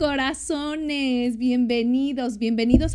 corazones, bienvenidos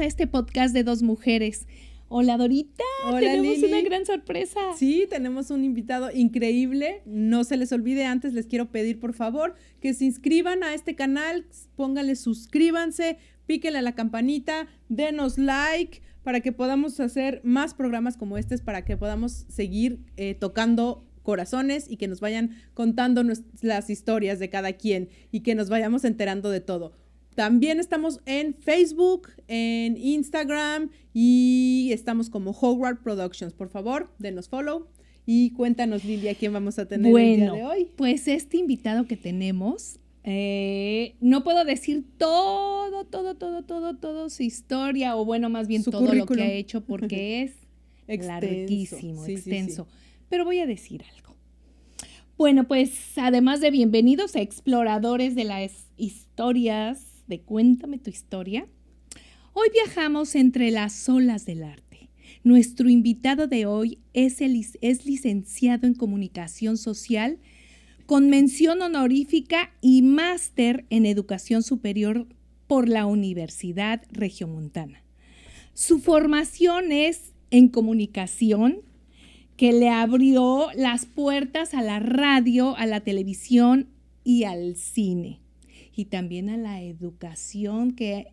a este podcast de dos mujeres. Hola Dorita, hola, tenemos Lili. una gran sorpresa. Sí, tenemos un invitado increíble. No se les olvide, antes les quiero pedir por favor que se inscriban a este canal, pónganle suscríbanse, píquenle a la campanita, denos like para que podamos hacer más programas como este, para que podamos seguir tocando corazones y que nos vayan contando las historias de cada quien y que nos vayamos enterando de todo. También estamos en Facebook, en Instagram y estamos como Howard Productions. Por favor, denos follow y cuéntanos, Lili, a quién vamos a tener el día de hoy. Pues este invitado que tenemos, no puedo decir todo su historia, o bueno, más bien su todo currículum. Lo que ha hecho, porque es larguísimo, extenso. Sí. Pero voy a decir algo. Bueno, pues además de bienvenidos a exploradores de las historias de Cuéntame tu historia, hoy viajamos entre las olas del arte. Nuestro invitado de hoy es licenciado en Comunicación Social, con mención honorífica y máster en Educación Superior por la Universidad Regiomontana. Su formación es en comunicación, que le abrió las puertas a la radio, a la televisión y al cine. Y también a la educación, que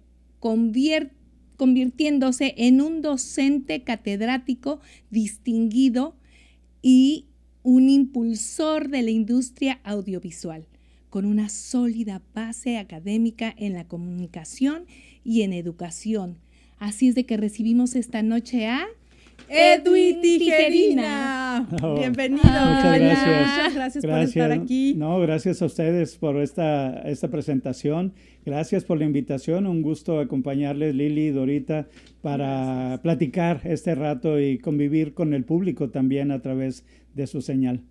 convirtiéndose en un docente catedrático distinguido y un impulsor de la industria audiovisual, con una sólida base académica en la comunicación y en educación. Así es de que recibimos esta noche a Edwin Tijerina. Oh, bienvenido. Muchas gracias. Muchas gracias por estar aquí. No, gracias a ustedes por esta presentación. Gracias por la invitación. Un gusto acompañarles, Lili y Dorita, para platicar este rato y convivir con el público también a través de su señal.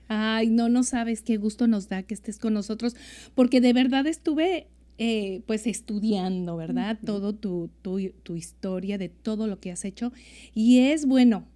Ay, no sabes qué gusto nos da que estés con nosotros, porque de verdad estuve pues estudiando, ¿verdad? Uh-huh. Todo tu historia, de todo lo que has hecho, y es bueno.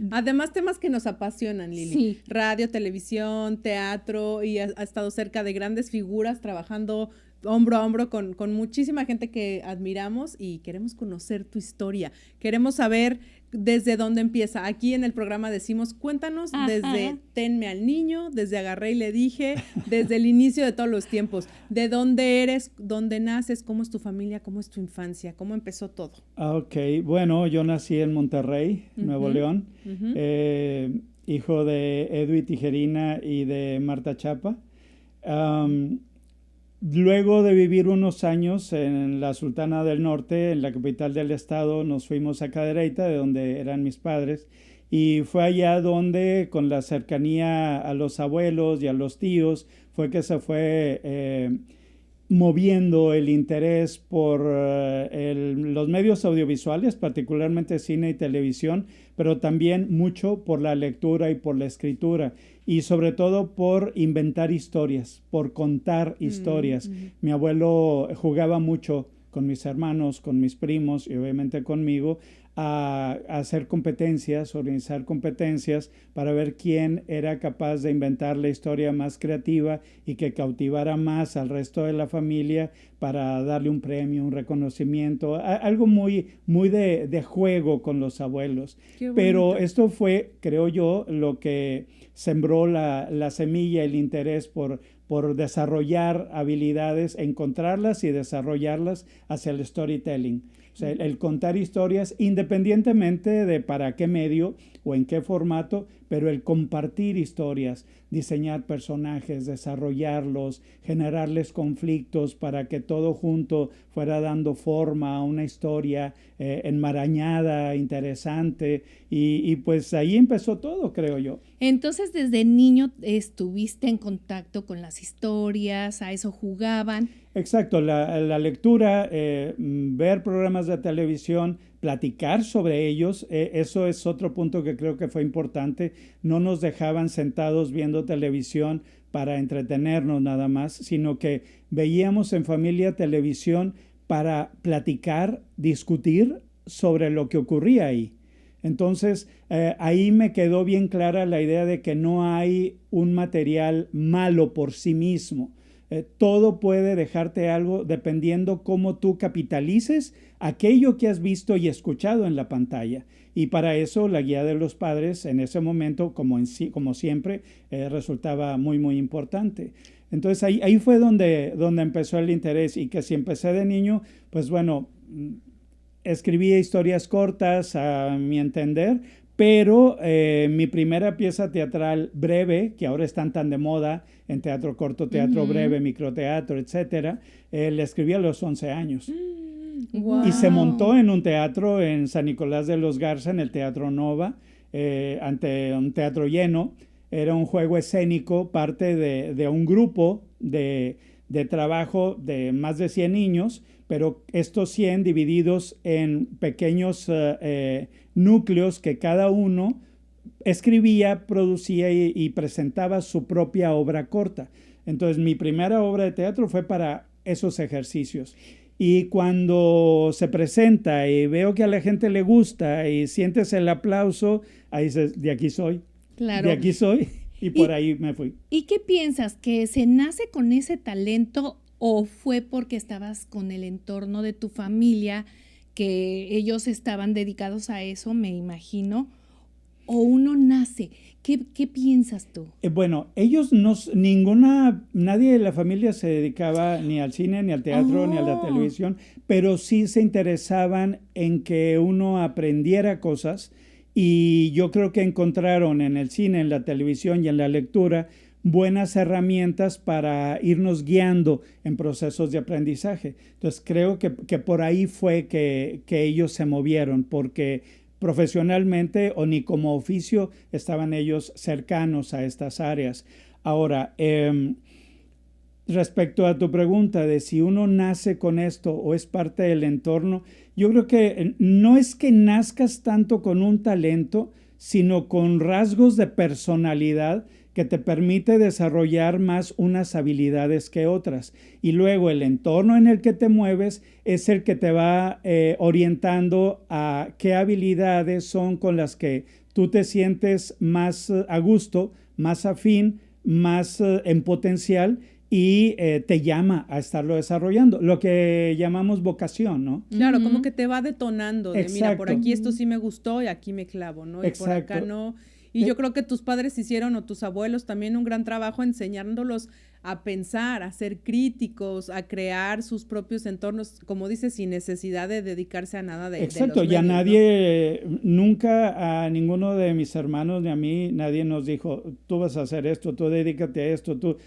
Además, temas que nos apasionan, Lili. Sí. Radio, televisión, teatro, y ha estado cerca de grandes figuras, trabajando hombro a hombro con muchísima gente que admiramos, y queremos conocer tu historia. Queremos saber desde dónde empieza. Aquí en el programa decimos, cuéntanos. Ajá. Desde Tenme al niño, desde Agarré y le dije, desde el inicio de todos los tiempos. ¿De dónde eres? ¿Dónde naces? ¿Cómo es tu familia? ¿Cómo es tu infancia? ¿Cómo empezó todo? Ok, bueno, yo nací en Monterrey, uh-huh. Nuevo León, uh-huh. Hijo de Edwin Tijerina y de Marta Chapa. Luego de vivir unos años en la Sultana del Norte, en la capital del estado, nos fuimos a Cadereyta, de donde eran mis padres, y fue allá donde, con la cercanía a los abuelos y a los tíos, fue que se fue moviendo el interés por los medios audiovisuales, particularmente cine y televisión, pero también mucho por la lectura y por la escritura, y sobre todo por inventar historias, por contar historias. Mi abuelo jugaba mucho con mis hermanos, con mis primos y obviamente conmigo, a hacer competencias, organizar competencias para ver quién era capaz de inventar la historia más creativa y que cautivara más al resto de la familia para darle un premio, un reconocimiento, algo muy de juego con los abuelos. Pero esto fue, creo yo, lo que sembró la semilla, el interés por desarrollar habilidades, encontrarlas y desarrollarlas hacia el storytelling. O sea, el contar historias independientemente de para qué medio o en qué formato, pero el compartir historias, diseñar personajes, desarrollarlos, generarles conflictos para que todo junto fuera dando forma a una historia enmarañada, interesante, y pues ahí empezó todo, creo yo. Entonces, desde niño estuviste en contacto con las historias, a eso jugaban. Exacto, la lectura, ver programas de televisión, platicar sobre ellos, eso es otro punto que creo que fue importante. No nos dejaban sentados viendo televisión para entretenernos nada más, sino que veíamos en familia televisión para platicar, discutir sobre lo que ocurría ahí. Entonces, ahí me quedó bien clara la idea de que no hay un material malo por sí mismo. todo puede dejarte algo dependiendo cómo tú capitalices aquello que has visto y escuchado en la pantalla. Y para eso la guía de los padres en ese momento, como siempre, resultaba muy, muy importante. Entonces ahí fue donde empezó el interés, y que si empecé de niño, pues bueno, escribía historias cortas a mi entender, pero mi primera pieza teatral breve, que ahora están tan de moda en teatro corto, teatro breve, microteatro, etcétera, la escribí a los 11 años. Wow. Y se montó en un teatro en San Nicolás de los Garza, en el Teatro Nova, ante un teatro lleno. Era un juego escénico, parte de un grupo de trabajo de más de 100 niños, pero estos 100 divididos en pequeños núcleos que cada uno escribía, producía y presentaba su propia obra corta. Entonces mi primera obra de teatro fue para esos ejercicios. Y cuando se presenta y veo que a la gente le gusta y sientes el aplauso, ahí dices, de aquí soy. Claro. De aquí soy. Y por ahí me fui. ¿Y qué piensas? ¿Que se nace con ese talento o fue porque estabas con el entorno de tu familia, que ellos estaban dedicados a eso, me imagino? ¿O uno nace? ¿Qué piensas tú? Bueno, ellos nadie de la familia se dedicaba ni al cine, ni al teatro, ni a la televisión, pero sí se interesaban en que uno aprendiera cosas, y yo creo que encontraron en el cine, en la televisión y en la lectura buenas herramientas para irnos guiando en procesos de aprendizaje. Entonces creo que por ahí fue que ellos se movieron, porque profesionalmente o ni como oficio estaban ellos cercanos a estas áreas. Ahora, respecto a tu pregunta de si uno nace con esto o es parte del entorno, yo creo que no es que nazcas tanto con un talento, sino con rasgos de personalidad que te permite desarrollar más unas habilidades que otras. Y luego el entorno en el que te mueves es el que te va orientando a qué habilidades son con las que tú te sientes más a gusto, más afín, más en potencial, y te llama a estarlo desarrollando, lo que llamamos vocación, ¿no? Claro, como que te va detonando de, Exacto. mira, por aquí esto sí me gustó y aquí me clavo, ¿no? Y Exacto. por acá no. Y yo creo que tus padres hicieron, o tus abuelos, también un gran trabajo enseñándolos a pensar, a ser críticos, a crear sus propios entornos, como dices, sin necesidad de dedicarse a nada de Exacto, de los ya medios, nadie, ¿no? Nunca a ninguno de mis hermanos ni a mí, nadie nos dijo, tú vas a hacer esto, tú dedícate a esto, tú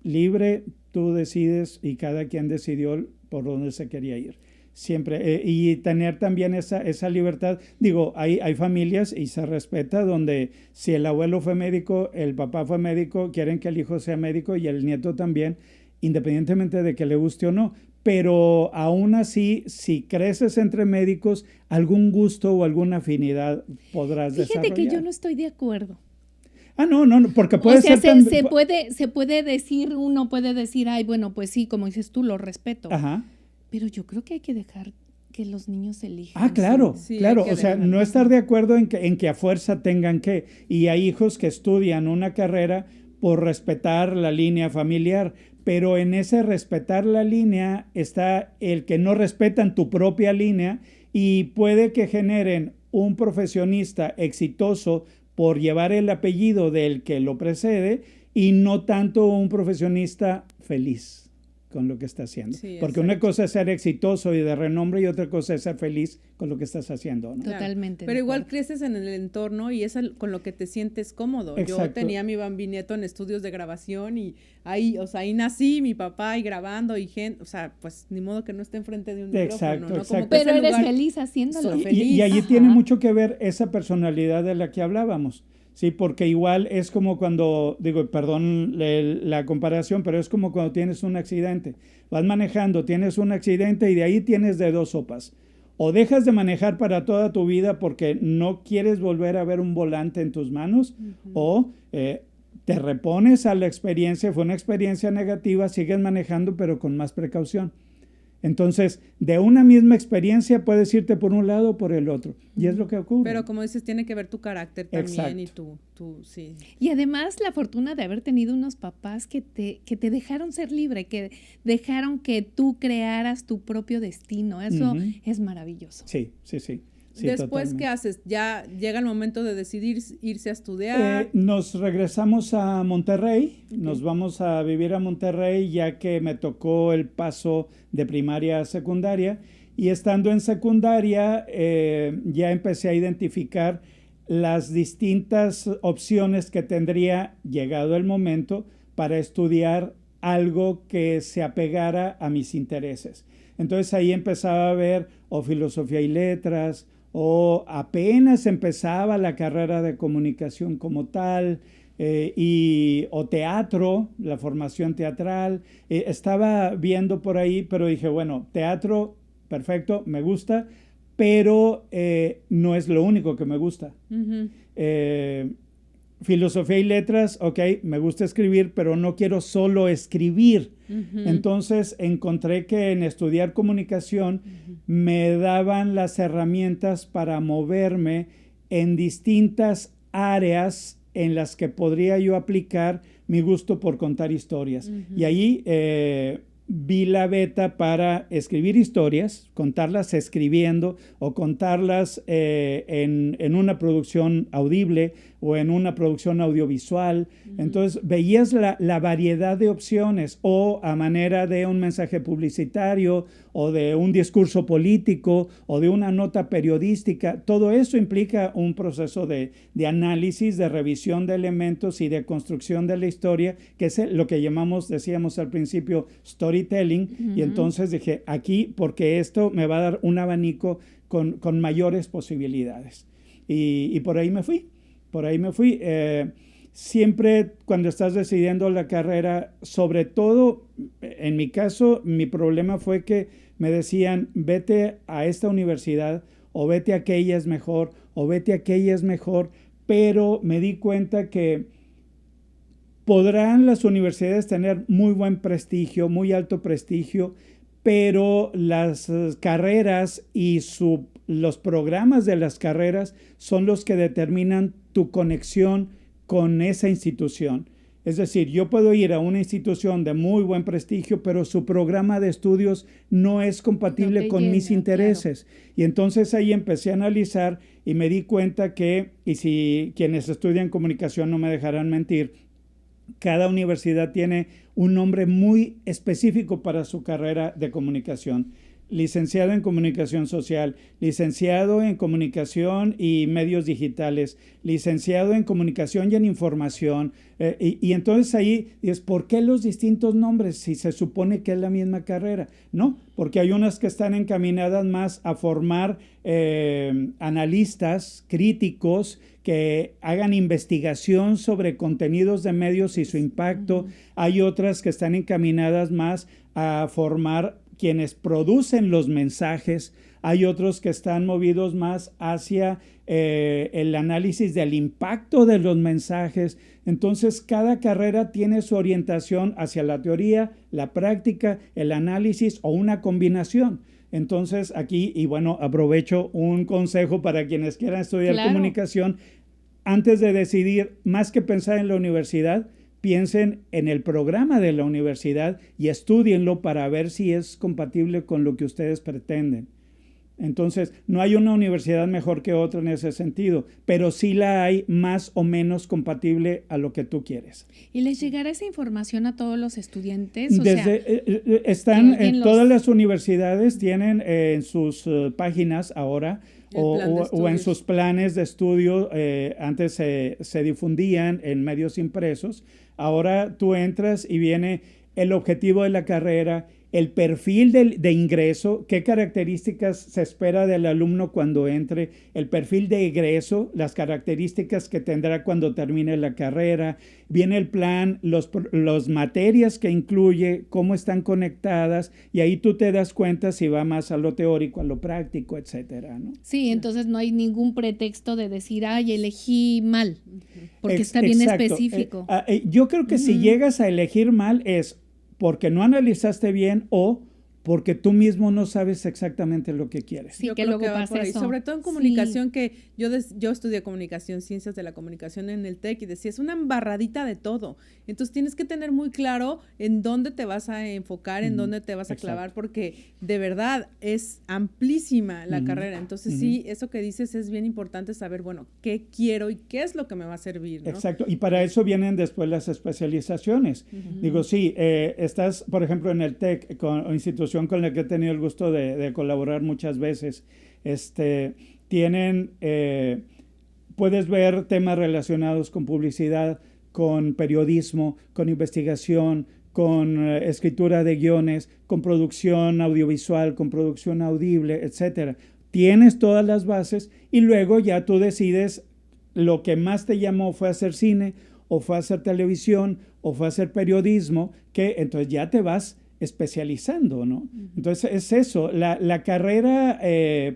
libre, tú decides, y cada quien decidió por dónde se quería ir. Siempre, y tener también esa libertad. Digo, hay familias, y se respeta, donde si el abuelo fue médico, el papá fue médico, quieren que el hijo sea médico y el nieto también, independientemente de que le guste o no. Pero aún así, si creces entre médicos, algún gusto o alguna afinidad podrás desarrollar. Fíjate que yo no estoy de acuerdo. No, porque puede ser se puede decir, uno puede decir, ay, bueno, pues sí, como dices tú, lo respeto. Ajá. Pero yo creo que hay que dejar que los niños elijan. Claro, sí, claro. O sea, no estar de acuerdo en que a fuerza tengan que. Y hay hijos que estudian una carrera por respetar la línea familiar, pero en ese respetar la línea está el que no respetan tu propia línea, y puede que generen un profesionista exitoso por llevar el apellido del que lo precede, y no tanto un profesionista feliz con lo que está haciendo. Sí, porque una cosa es ser exitoso y de renombre, y otra cosa es ser feliz con lo que estás haciendo, ¿no? Totalmente. Pero igual creces en el entorno y es con lo que te sientes cómodo. Exacto. Yo tenía mi bambinieto en estudios de grabación, y ahí nací, mi papá y grabando, y gente, o sea, pues ni modo que no esté enfrente de un micrófono, ¿no? Exacto. Pero eres feliz haciéndolo. Soy feliz. Y allí tiene mucho que ver esa personalidad de la que hablábamos. Sí, porque igual es como cuando, perdón la comparación, pero es como cuando tienes un accidente. Vas manejando, tienes un accidente, y de ahí tienes de dos sopas. O dejas de manejar para toda tu vida porque no quieres volver a ver un volante en tus manos, o te repones a la experiencia, fue una experiencia negativa, sigues manejando pero con más precaución. Entonces, de una misma experiencia puedes irte por un lado o por el otro. Y es lo que ocurre. Pero como dices, tiene que ver tu carácter también. Exacto. Y sí. Y además la fortuna de haber tenido unos papás que te dejaron ser libre, que dejaron que tú crearas tu propio destino. Eso es maravilloso. Sí. Sí, después, totalmente. ¿qué haces? Ya llega el momento de decidir irse a estudiar. Nos regresamos a Monterrey, nos vamos a vivir a Monterrey ya que me tocó el paso de primaria a secundaria, y estando en secundaria ya empecé a identificar las distintas opciones que tendría, llegado el momento, para estudiar algo que se apegara a mis intereses. Entonces ahí empezaba a ver o filosofía y letras, o apenas empezaba la carrera de comunicación como tal, o teatro, la formación teatral. Estaba viendo por ahí, pero dije, bueno, teatro, perfecto, me gusta, pero no es lo único que me gusta. Filosofía y letras, ok, me gusta escribir, pero no quiero solo escribir. Entonces encontré que en estudiar comunicación me daban las herramientas para moverme en distintas áreas en las que podría yo aplicar mi gusto por contar historias. Y ahí vi la beta para escribir historias, contarlas escribiendo o contarlas en una producción audible o en una producción audiovisual. Entonces veías la variedad de opciones, o a manera de un mensaje publicitario o de un discurso político o de una nota periodística. Todo eso implica un proceso de análisis, de revisión de elementos y de construcción de la historia, que es lo que decíamos al principio, storytelling. Y entonces dije, aquí, porque esto me va a dar un abanico con mayores posibilidades. Y por ahí me fui. Siempre cuando estás decidiendo la carrera, sobre todo en mi caso, mi problema fue que me decían, vete a esta universidad, o vete a aquella es mejor, o vete a aquella es mejor, pero me di cuenta que podrán las universidades tener muy buen prestigio, muy alto prestigio, pero las carreras y los programas de las carreras son los que determinan tu conexión con esa institución. Es decir, yo puedo ir a una institución de muy buen prestigio, pero su programa de estudios no es compatible con mis intereses. Claro. Y entonces ahí empecé a analizar y me di cuenta que, y si quienes estudian comunicación no me dejarán mentir, cada universidad tiene un nombre muy específico para su carrera de comunicación. Licenciado en Comunicación Social, licenciado en Comunicación y Medios Digitales, licenciado en Comunicación y en Información. Y entonces ahí dices, ¿por qué los distintos nombres si se supone que es la misma carrera? No, porque hay unas que están encaminadas más a formar analistas, críticos, que hagan investigación sobre contenidos de medios y su impacto. Hay otras que están encaminadas más a formar quienes producen los mensajes. Hay otros que están movidos más hacia el análisis del impacto de los mensajes. Entonces, cada carrera tiene su orientación hacia la teoría, la práctica, el análisis o una combinación. Entonces, aquí, y bueno, aprovecho un consejo para quienes quieran estudiar comunicación. Antes de decidir, más que pensar en la universidad, piensen en el programa de la universidad y estúdienlo para ver si es compatible con lo que ustedes pretenden. Entonces, no hay una universidad mejor que otra en ese sentido, pero sí la hay más o menos compatible a lo que tú quieres. ¿Y les llegará esa información a todos los estudiantes? Todas las universidades tienen en sus páginas ahora o en sus planes de estudio. Antes se difundían en medios impresos. Ahora tú entras y viene el objetivo de la carrera, el perfil de ingreso, qué características se espera del alumno cuando entre, el perfil de egreso, las características que tendrá cuando termine la carrera, viene el plan, los materias que incluye, cómo están conectadas, y ahí tú te das cuenta si va más a lo teórico, a lo práctico, etcétera, ¿no? Sí, entonces no hay ningún pretexto de decir, ay, elegí mal, porque está bien específico. Yo creo que si llegas a elegir mal es porque no analizaste bien o porque tú mismo no sabes exactamente lo que quieres. Sí, yo que creo luego que va pasa por ahí. eso. Sobre todo en comunicación, que yo estudié comunicación, ciencias de la comunicación en el TEC, y decía, es una embarradita de todo. Entonces tienes que tener muy claro en dónde te vas a enfocar, en dónde te vas a clavar, porque de verdad es amplísima la carrera. Entonces sí, eso que dices es bien importante saber, bueno, qué quiero y qué es lo que me va a servir, ¿no? Exacto, y para eso vienen después las especializaciones. Digo, sí, estás, por ejemplo, en el TEC, institución con la que he tenido el gusto de colaborar muchas veces, tienen, puedes ver temas relacionados con publicidad, con periodismo, con investigación, con escritura de guiones, con producción audiovisual, con producción audible, etcétera. Tienes todas las bases y luego ya tú decides lo que más te llamó fue hacer cine, o fue hacer televisión, o fue hacer periodismo, que entonces ya te vas especializando, ¿no? Entonces es eso, la carrera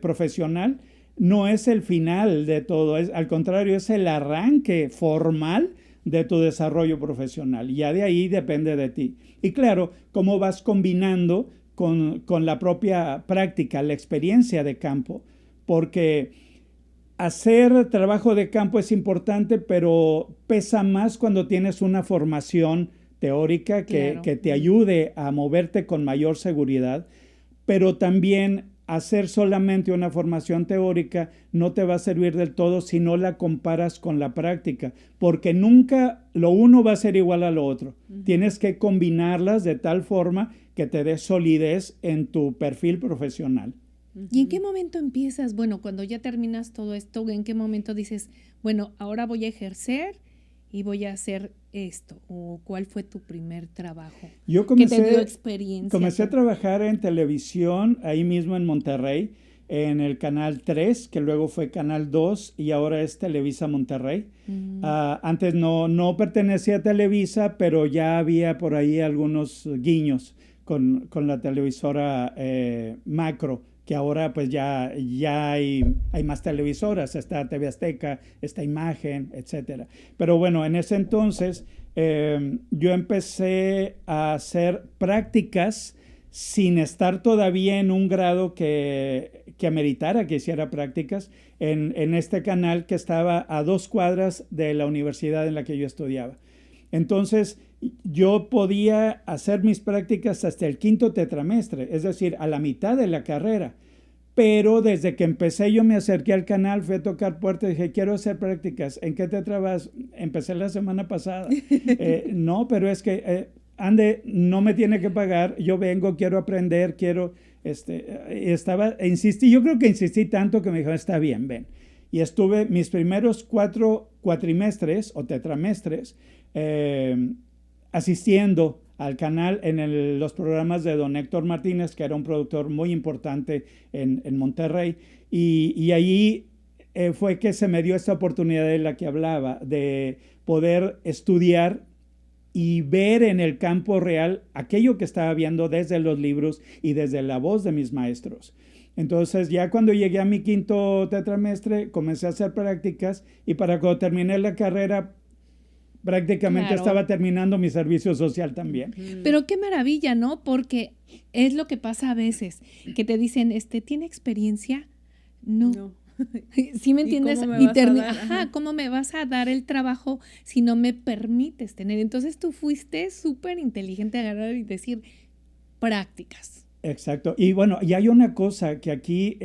profesional no es el final de todo, al contrario, es el arranque formal de tu desarrollo profesional. Ya de ahí depende de ti. Y claro, cómo vas combinando con la propia práctica, la experiencia de campo, porque hacer trabajo de campo es importante, pero pesa más cuando tienes una formación teórica que te ayude a moverte con mayor seguridad, pero también hacer solamente una formación teórica no te va a servir del todo si no la comparas con la práctica, porque nunca lo uno va a ser igual a lo otro. Tienes que combinarlas de tal forma que te dé solidez en tu perfil profesional. ¿Y en qué momento empiezas? Bueno, cuando ya terminas todo esto, ¿en qué momento dices, bueno, ahora voy a ejercer y voy a hacer esto? ¿O cuál fue tu primer trabajo? Yo que te dio experiencia. Comencé a trabajar en televisión, ahí mismo en Monterrey, en el Canal 3, que luego fue Canal 2 y ahora es Televisa Monterrey. Antes no pertenecía a Televisa, pero ya había por ahí algunos guiños con la televisora Macro, que ahora pues ya hay más televisoras, está TV Azteca, está Imagen, etcétera. Pero bueno, en ese entonces yo empecé a hacer prácticas sin estar todavía en un grado que ameritara que hiciera prácticas en este canal que estaba a 2 cuadras de la universidad en la que yo estudiaba. Entonces, yo podía hacer mis prácticas hasta el 5º tetramestre, es decir, a la mitad de la carrera. Pero desde que empecé yo me acerqué al canal, fui a tocar puertas y dije, quiero hacer prácticas. ¿En qué tetra vas? Empecé la semana pasada. No, pero es que, Ande, no me tiene que pagar, yo vengo, quiero aprender, insistí, yo creo que insistí tanto que me dijo, está bien, ven. Y estuve mis primeros 4 cuatrimestres o tetramestres asistiendo al canal en los programas de don Héctor Martínez, que era un productor muy importante en Monterrey, y allí fue que se me dio esta oportunidad de la que hablaba, de poder estudiar y ver en el campo real aquello que estaba viendo desde los libros y desde la voz de mis maestros. Entonces ya cuando llegué a mi 5º tetramestre comencé a hacer prácticas y para cuando terminé la carrera prácticamente estaba terminando mi servicio social también. Pero qué maravilla, ¿no? Porque es lo que pasa a veces, que te dicen, ¿tiene experiencia? No. ¿Sí me entiendes? ¿Cómo me vas a dar el trabajo si no me permites tener? Entonces tú fuiste súper inteligente a agarrar y decir prácticas. Exacto. Y bueno, y hay una cosa que aquí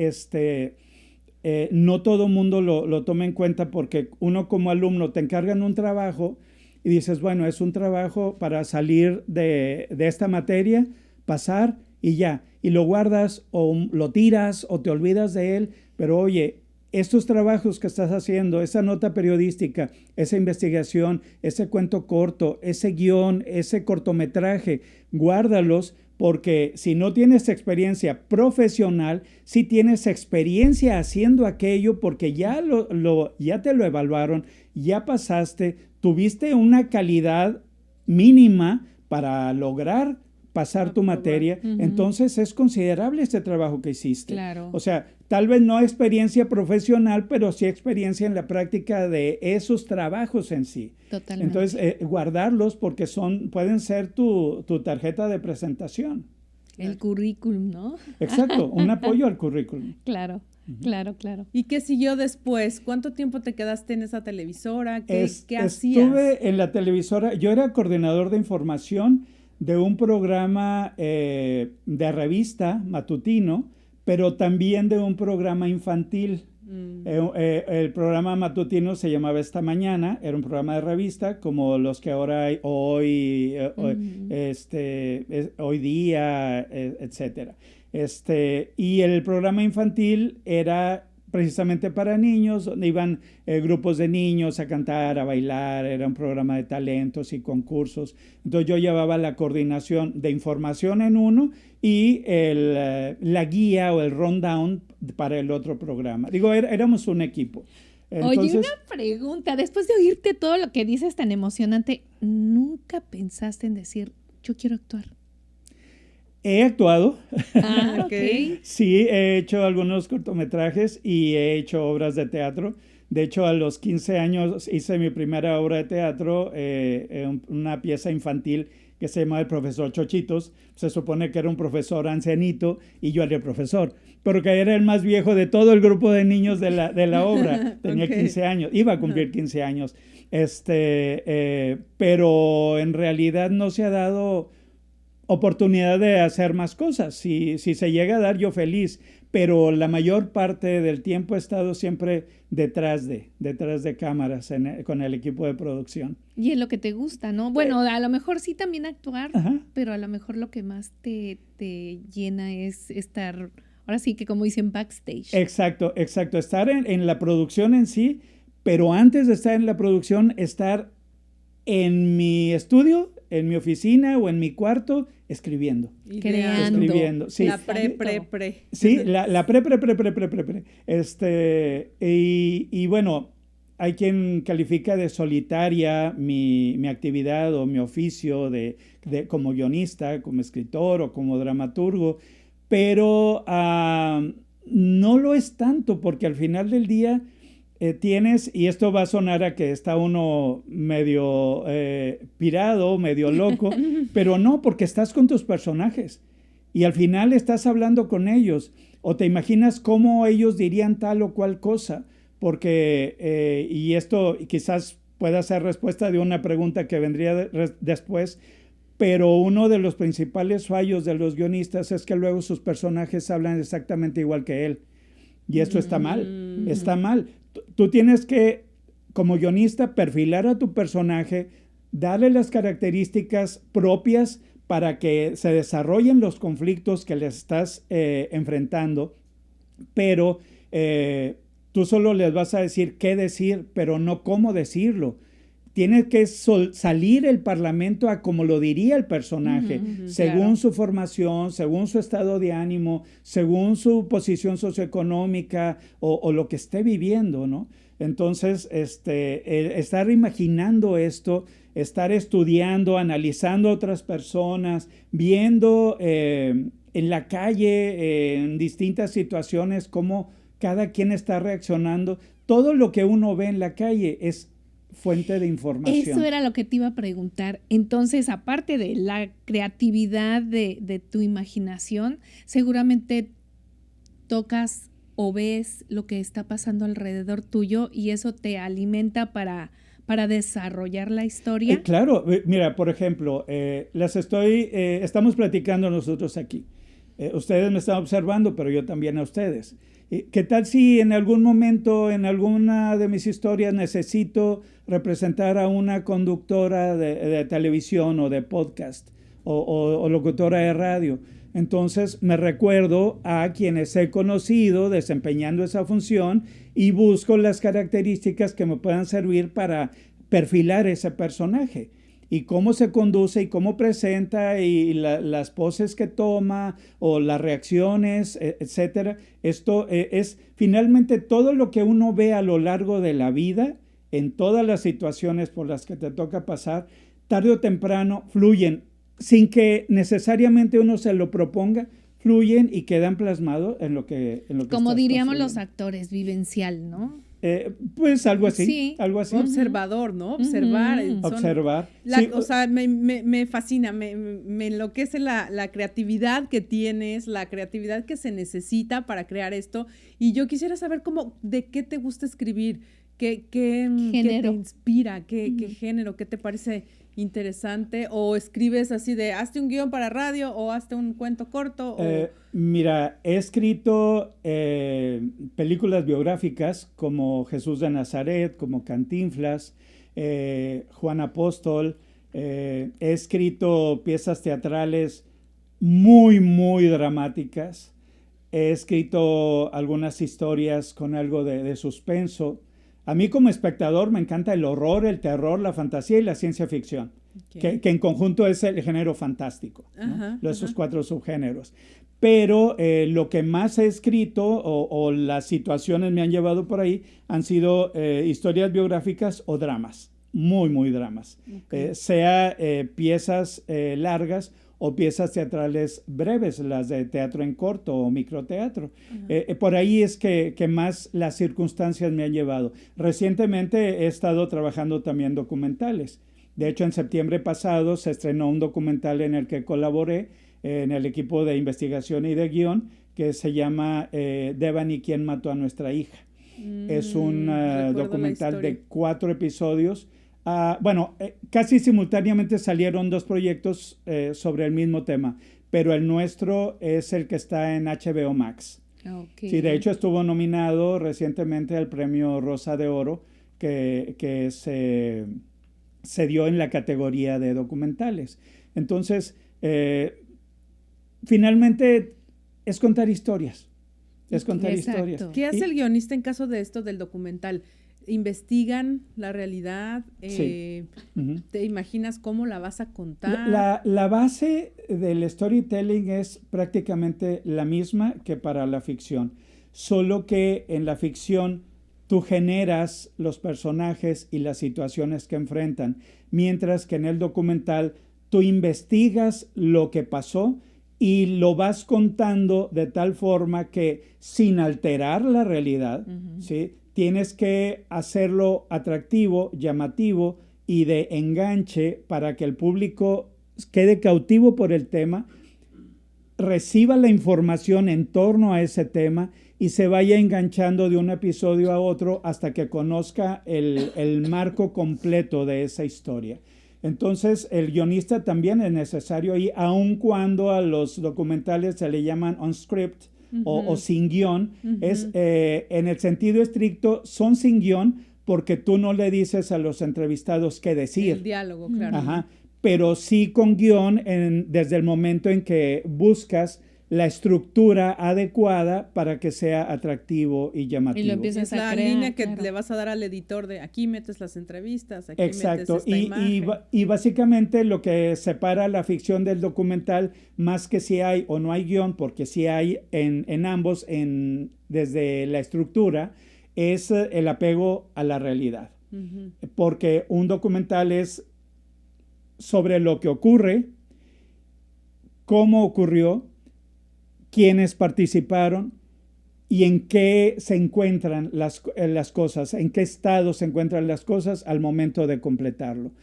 no todo mundo lo toma en cuenta, porque uno como alumno te encargan un trabajo y dices, bueno, es un trabajo para salir de esta materia, pasar y ya. Y lo guardas o lo tiras o te olvidas de él, pero oye, estos trabajos que estás haciendo, esa nota periodística, esa investigación, ese cuento corto, ese guión, ese cortometraje, guárdalos, porque si no tienes experiencia profesional, sí tienes experiencia haciendo aquello, porque ya te lo evaluaron, ya pasaste, tuviste una calidad mínima para lograr pasar tu materia, entonces es considerable este trabajo que hiciste. Claro. O sea, tal vez no experiencia profesional, pero sí experiencia en la práctica de esos trabajos en sí. Totalmente. Entonces, guardarlos porque pueden ser tu tarjeta de presentación. El currículum, ¿no? Exacto, un apoyo al currículum. Claro. Claro, claro. ¿Y qué siguió después? ¿Cuánto tiempo te quedaste en esa televisora? ¿Qué hacías? Estuve en la televisora, yo era coordinador de información de un programa de revista matutino, pero también de un programa infantil. El programa matutino se llamaba Esta Mañana, era un programa de revista como los que ahora hay hoy día, etcétera. Y el programa infantil era precisamente para niños, donde iban grupos de niños a cantar, a bailar, era un programa de talentos y concursos. Entonces yo llevaba la coordinación de información en uno y la guía o el rundown para el otro programa. Digo, éramos un equipo. Entonces, oye, una pregunta, después de oírte todo lo que dices tan emocionante, ¿nunca pensaste en decir, yo quiero actuar? He actuado. Ah, ok. Sí, he hecho algunos cortometrajes y he hecho obras de teatro. De hecho, a los 15 años hice mi primera obra de teatro, una pieza infantil que se llama El Profesor Chochitos. Se supone que era un profesor ancianito y yo era el profesor, porque era el más viejo de todo el grupo de niños de la obra. Tenía 15 años, iba a cumplir 15 años. Pero en realidad no se ha dado oportunidad de hacer más cosas. Si se llega a dar, yo feliz, pero la mayor parte del tiempo he estado siempre detrás de cámaras con el equipo de producción. Y es lo que te gusta, ¿no? Bueno, a lo mejor sí también actuar, pero a lo mejor lo que más te llena es estar, ahora sí que como dicen, backstage. Exacto, estar en la producción en sí, pero antes de estar en la producción, estar en mi estudio, en mi oficina o en mi cuarto, escribiendo. Creando. Sí. La pre. Sí, la pre. Y bueno, hay quien califica de solitaria mi actividad o mi oficio como guionista, como escritor o como dramaturgo, pero no lo es tanto, porque al final del día tienes, y esto va a sonar a que está uno medio pirado, medio loco, pero no, porque estás con tus personajes y al final estás hablando con ellos o te imaginas cómo ellos dirían tal o cual cosa, porque, y esto quizás pueda ser respuesta de una pregunta que vendría después, pero uno de los principales fallos de los guionistas es que luego sus personajes hablan exactamente igual que él. Y esto está mal, está mal. Tú tienes que, como guionista, perfilar a tu personaje, darle las características propias para que se desarrollen los conflictos que le estás enfrentando, pero tú solo les vas a decir qué decir, pero no cómo decirlo. Tiene que salir el parlamento a como lo diría el personaje, según su formación, según su estado de ánimo, según su posición socioeconómica o lo que esté viviendo, ¿no? Entonces, estar imaginando esto, estar estudiando, analizando a otras personas, viendo en la calle, en distintas situaciones, cómo cada quien está reaccionando. Todo lo que uno ve en la calle es fuente de información. Eso era lo que te iba a preguntar. Entonces, aparte de la creatividad de tu imaginación, seguramente tocas o ves lo que está pasando alrededor tuyo y eso te alimenta para desarrollar la historia. Claro, mira, por ejemplo, estamos platicando nosotros aquí. Ustedes me están observando, pero yo también a ustedes. ¿Qué tal si en algún momento, en alguna de mis historias, necesito representar a una conductora de televisión o de podcast o locutora de radio? Entonces me recuerdo a quienes he conocido desempeñando esa función y busco las características que me puedan servir para perfilar ese personaje. Y cómo se conduce y cómo presenta y las poses que toma o las reacciones, etcétera. Esto es finalmente todo lo que uno ve a lo largo de la vida, en todas las situaciones por las que te toca pasar, tarde o temprano fluyen, sin que necesariamente uno se lo proponga, fluyen y quedan plasmados en lo que como diríamos los actores, vivencial, ¿no? Pues algo así, Sí. algo así. Observador, ¿no? Observar. Observar. Sí. O sea, me fascina, me enloquece la creatividad que tienes, la creatividad que se necesita para crear esto. Y yo quisiera saber de qué te gusta escribir, qué te inspira, qué género, qué te parece interesante, o escribes así de hazte un guión para radio o hazte un cuento corto. Mira, he escrito películas biográficas como Jesús de Nazaret, como Cantinflas, Juan Apóstol. He escrito piezas teatrales muy, muy dramáticas. He escrito algunas historias con algo de suspenso. A mí como espectador me encanta el horror, el terror, la fantasía y la ciencia ficción, que en conjunto es el género fantástico, ¿no? Esos 4 subgéneros. Pero lo que más he escrito o las situaciones me han llevado por ahí han sido historias biográficas o dramas, muy, muy dramas. Sea piezas largas o piezas teatrales breves, las de teatro en corto o microteatro. Por ahí es que más las circunstancias me han llevado. Recientemente he estado trabajando también documentales. De hecho, en septiembre pasado se estrenó un documental en el que colaboré en el equipo de investigación y de guión, que se llama Devani, ¿quién mató a nuestra hija? Es un documental de 4 episodios. Casi simultáneamente salieron 2 proyectos sobre el mismo tema, pero el nuestro es el que está en HBO Max. Okay. Sí, de hecho estuvo nominado recientemente al premio Rosa de Oro que se dio en la categoría de documentales. Entonces, finalmente es contar historias. Es contar historias. ¿Qué hace el guionista en caso de esto del documental? ¿Investigan la realidad? Sí. ¿Te imaginas cómo la vas a contar? La base del storytelling es prácticamente la misma que para la ficción, solo que en la ficción tú generas los personajes y las situaciones que enfrentan, mientras que en el documental tú investigas lo que pasó y lo vas contando de tal forma que sin alterar la realidad, ¿sí? Tienes que hacerlo atractivo, llamativo y de enganche para que el público quede cautivo por el tema, reciba la información en torno a ese tema y se vaya enganchando de un episodio a otro hasta que conozca el marco completo de esa historia. Entonces, el guionista también es necesario y aun cuando a los documentales se le llaman on-script, o sin guión, es en el sentido estricto, son sin guión porque tú no le dices a los entrevistados qué decir. El diálogo, claro. Ajá, pero sí con guión desde el momento en que buscas la estructura adecuada para que sea atractivo y llamativo. Y lo empiezas a crear. La línea que le vas a dar al editor de aquí metes las entrevistas, aquí Exacto. metes esta imagen. Y básicamente lo que separa la ficción del documental, más que si hay o no hay guión, porque sí hay en ambos, desde la estructura, es el apego a la realidad. Porque un documental es sobre lo que ocurre, cómo ocurrió, quiénes participaron y en qué se encuentran las cosas, en qué estado se encuentran las cosas al momento de completarlo.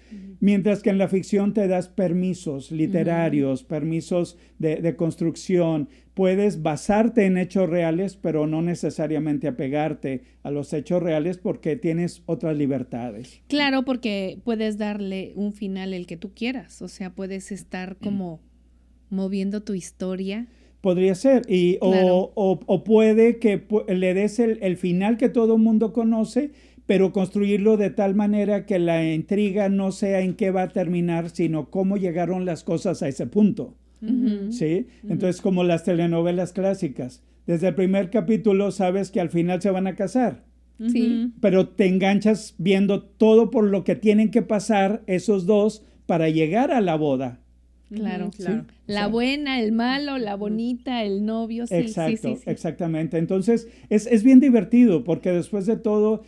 Mientras que en la ficción te das permisos literarios, permisos de construcción. Puedes basarte en hechos reales, pero no necesariamente apegarte a los hechos reales porque tienes otras libertades. Claro, porque puedes darle un final el que tú quieras. O sea, puedes estar como moviendo tu historia. Podría ser, Claro. o puede que le des el final que todo mundo conoce, pero construirlo de tal manera que la intriga no sea en qué va a terminar, sino cómo llegaron las cosas a ese punto. ¿Sí? Entonces, como las telenovelas clásicas, desde el primer capítulo sabes que al final se van a casar. Sí. Pero te enganchas viendo todo por lo que tienen que pasar esos dos para llegar a la boda. Claro, claro. Sí. La buena, el malo, la bonita, el novio, sí. Exacto, sí. Exactamente. Entonces, es bien divertido porque después de todo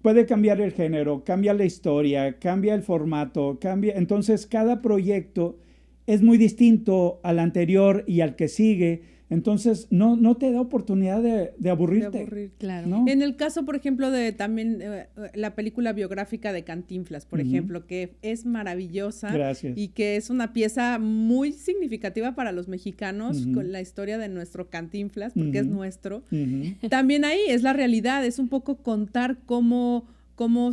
puede cambiar el género, cambia la historia, cambia el formato, cambia. Entonces, cada proyecto es muy distinto al anterior y al que sigue. Entonces, no te da oportunidad de aburrirte. Claro. ¿No? En el caso, por ejemplo, de también la película biográfica de Cantinflas, por ejemplo, que es maravillosa. Gracias. Y que es una pieza muy significativa para los mexicanos con la historia de nuestro Cantinflas, porque es nuestro. También ahí es la realidad, es un poco contar cómo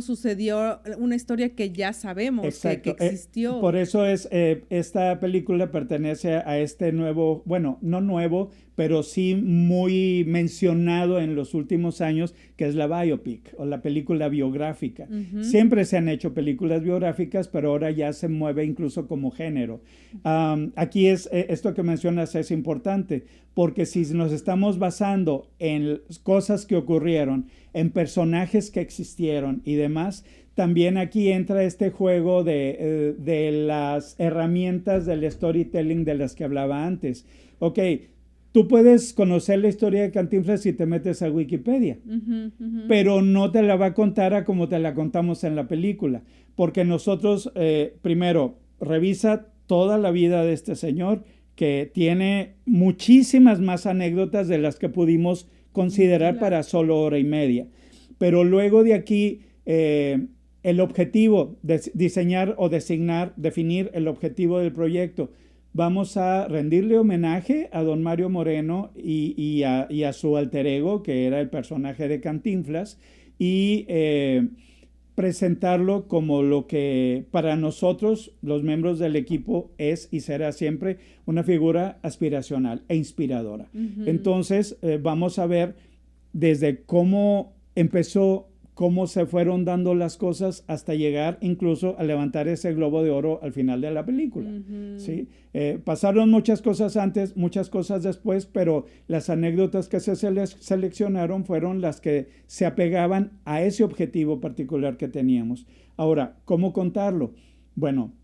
sucedió una historia que ya sabemos. Exacto. Que existió. Por eso esta película pertenece a este nuevo, bueno, no nuevo, pero sí muy mencionado en los últimos años, que es la biopic o la película biográfica. Siempre se han hecho películas biográficas, pero ahora ya se mueve incluso como género. Aquí esto que mencionas es importante, porque si nos estamos basando en cosas que ocurrieron, en personajes que existieron y demás, también aquí entra este juego de las herramientas del storytelling de las que hablaba antes. Ok, tú puedes conocer la historia de Cantinflas si te metes a Wikipedia, pero no te la va a contar a como te la contamos en la película, porque nosotros, primero, revisa toda la vida de este señor, que tiene muchísimas más anécdotas de las que pudimos considerar para solo hora y media. Pero luego de aquí, el objetivo de diseñar o definir el objetivo del proyecto. Vamos a rendirle homenaje a don Mario Moreno y a su alter ego, que era el personaje de Cantinflas, y presentarlo como lo que para nosotros, los miembros del equipo, es y será siempre una figura aspiracional e inspiradora. Entonces, vamos a ver desde cómo empezó, cómo se fueron dando las cosas hasta llegar incluso a levantar ese Globo de Oro al final de la película. ¿Sí? Pasaron muchas cosas antes, muchas cosas después, pero las anécdotas que se seleccionaron fueron las que se apegaban a ese objetivo particular que teníamos. Ahora, ¿cómo contarlo? Bueno,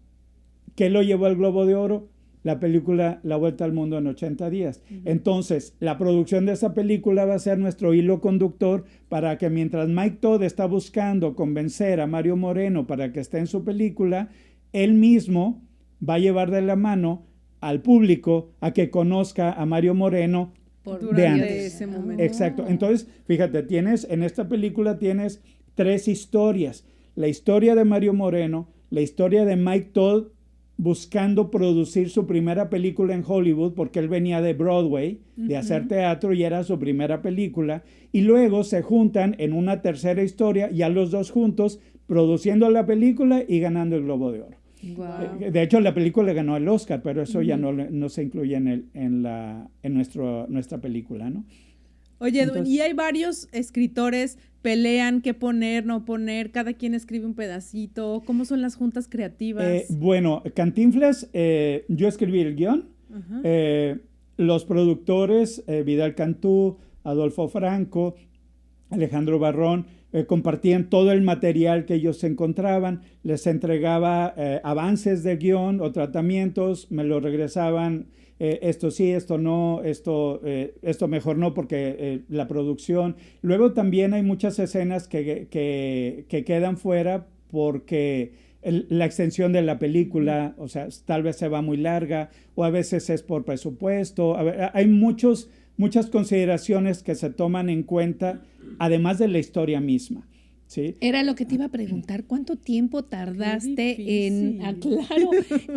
¿qué lo llevó al Globo de Oro? La película La Vuelta al Mundo en 80 días. Entonces, la producción de esa película va a ser nuestro hilo conductor para que mientras Mike Todd está buscando convencer a Mario Moreno para que esté en su película, él mismo va a llevar de la mano al público a que conozca a Mario Moreno de antes. Ese momento. Exacto. Entonces, fíjate, en esta película tienes 3 historias. La historia de Mario Moreno, la historia de Mike Todd buscando producir su primera película en Hollywood, porque él venía de Broadway, de hacer teatro, y era su primera película, y luego se juntan en una tercera historia, ya los dos juntos, produciendo la película y ganando el Globo de Oro. Wow. De hecho, la película ganó el Oscar, pero eso ya no se incluye en nuestra película, ¿no? Oye, Entonces, y hay varios escritores, pelean qué poner, no poner, cada quien escribe un pedacito. ¿Cómo son las juntas creativas? Bueno, Cantinflas, yo escribí el guión. Los productores, Vidal Cantú, Adolfo Franco, Alejandro Barrón, compartían todo el material que ellos encontraban, les entregaba avances de guión o tratamientos, me lo regresaban. Esto sí, esto no, esto mejor no porque la producción. Luego también hay muchas escenas que quedan fuera porque la extensión de la película, o sea, tal vez se va muy larga o a veces es por presupuesto. Hay muchas consideraciones que se toman en cuenta, además de la historia misma. ¿Sí? Era lo que te iba a preguntar, ¿cuánto tiempo tardaste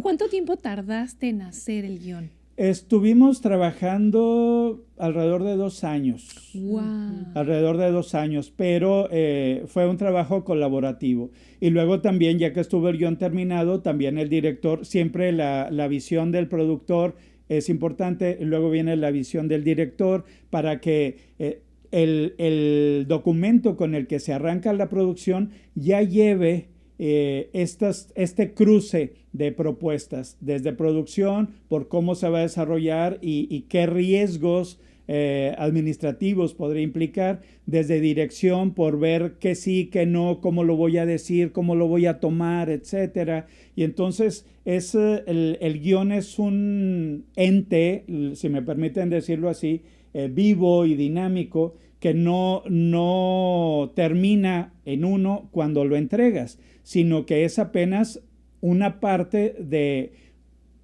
¿cuánto tiempo tardaste en hacer el guión? Estuvimos trabajando alrededor de 2 años. Wow. Alrededor de 2 años, pero fue un trabajo colaborativo. Y luego también, ya que estuvo el guión terminado, también el director, siempre la visión del productor es importante, luego viene la visión del director para que el documento con el que se arranca la producción ya lleve este cruce de propuestas, desde producción, por cómo se va a desarrollar y qué riesgos administrativos podría implicar, desde dirección, por ver qué sí, qué no, cómo lo voy a decir, cómo lo voy a tomar, etcétera. Y entonces el guión es un ente, si me permiten decirlo así, vivo y dinámico, que no termina en uno cuando lo entregas, sino que es apenas una parte de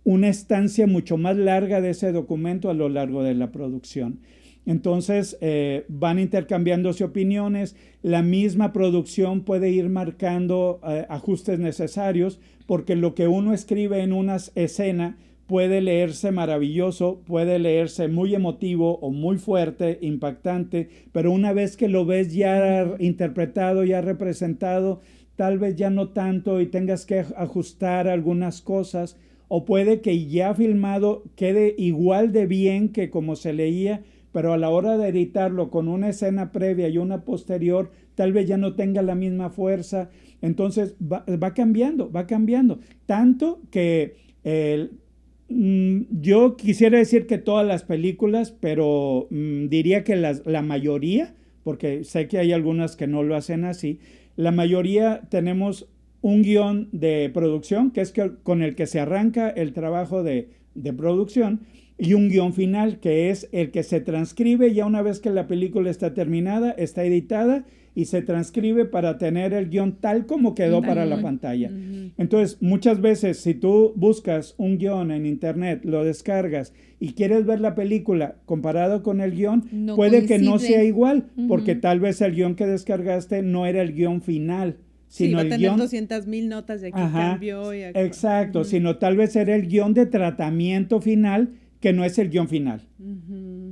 una estancia mucho más larga de ese documento a lo largo de la producción. Entonces van intercambiándose opiniones, la misma producción puede ir marcando ajustes necesarios, porque lo que uno escribe en una escena puede leerse maravilloso, puede leerse muy emotivo o muy fuerte, impactante, pero una vez que lo ves ya interpretado, ya representado, tal vez ya no tanto y tengas que ajustar algunas cosas, o puede que ya filmado quede igual de bien que como se leía, pero a la hora de editarlo con una escena previa y una posterior, tal vez ya no tenga la misma fuerza. Entonces va cambiando, tanto que yo quisiera decir que todas las películas, pero diría que la mayoría, porque sé que hay algunas que no lo hacen así, la mayoría tenemos un guión de producción, que es con el que se arranca el trabajo de producción, y un guión final, que es el que se transcribe ya una vez que la película está terminada, está editada, y se transcribe para tener el guión tal como quedó para la pantalla. Entonces, muchas veces, si tú buscas un guión en internet, lo descargas y quieres ver la película comparado con el guión, puede que no sea igual, porque tal vez el guión que descargaste no era el guión final. Sí, va a tener 200,000 notas de aquí cambió. Y aquí. Exacto, sino tal vez era el guión de tratamiento final, que no es el guión final.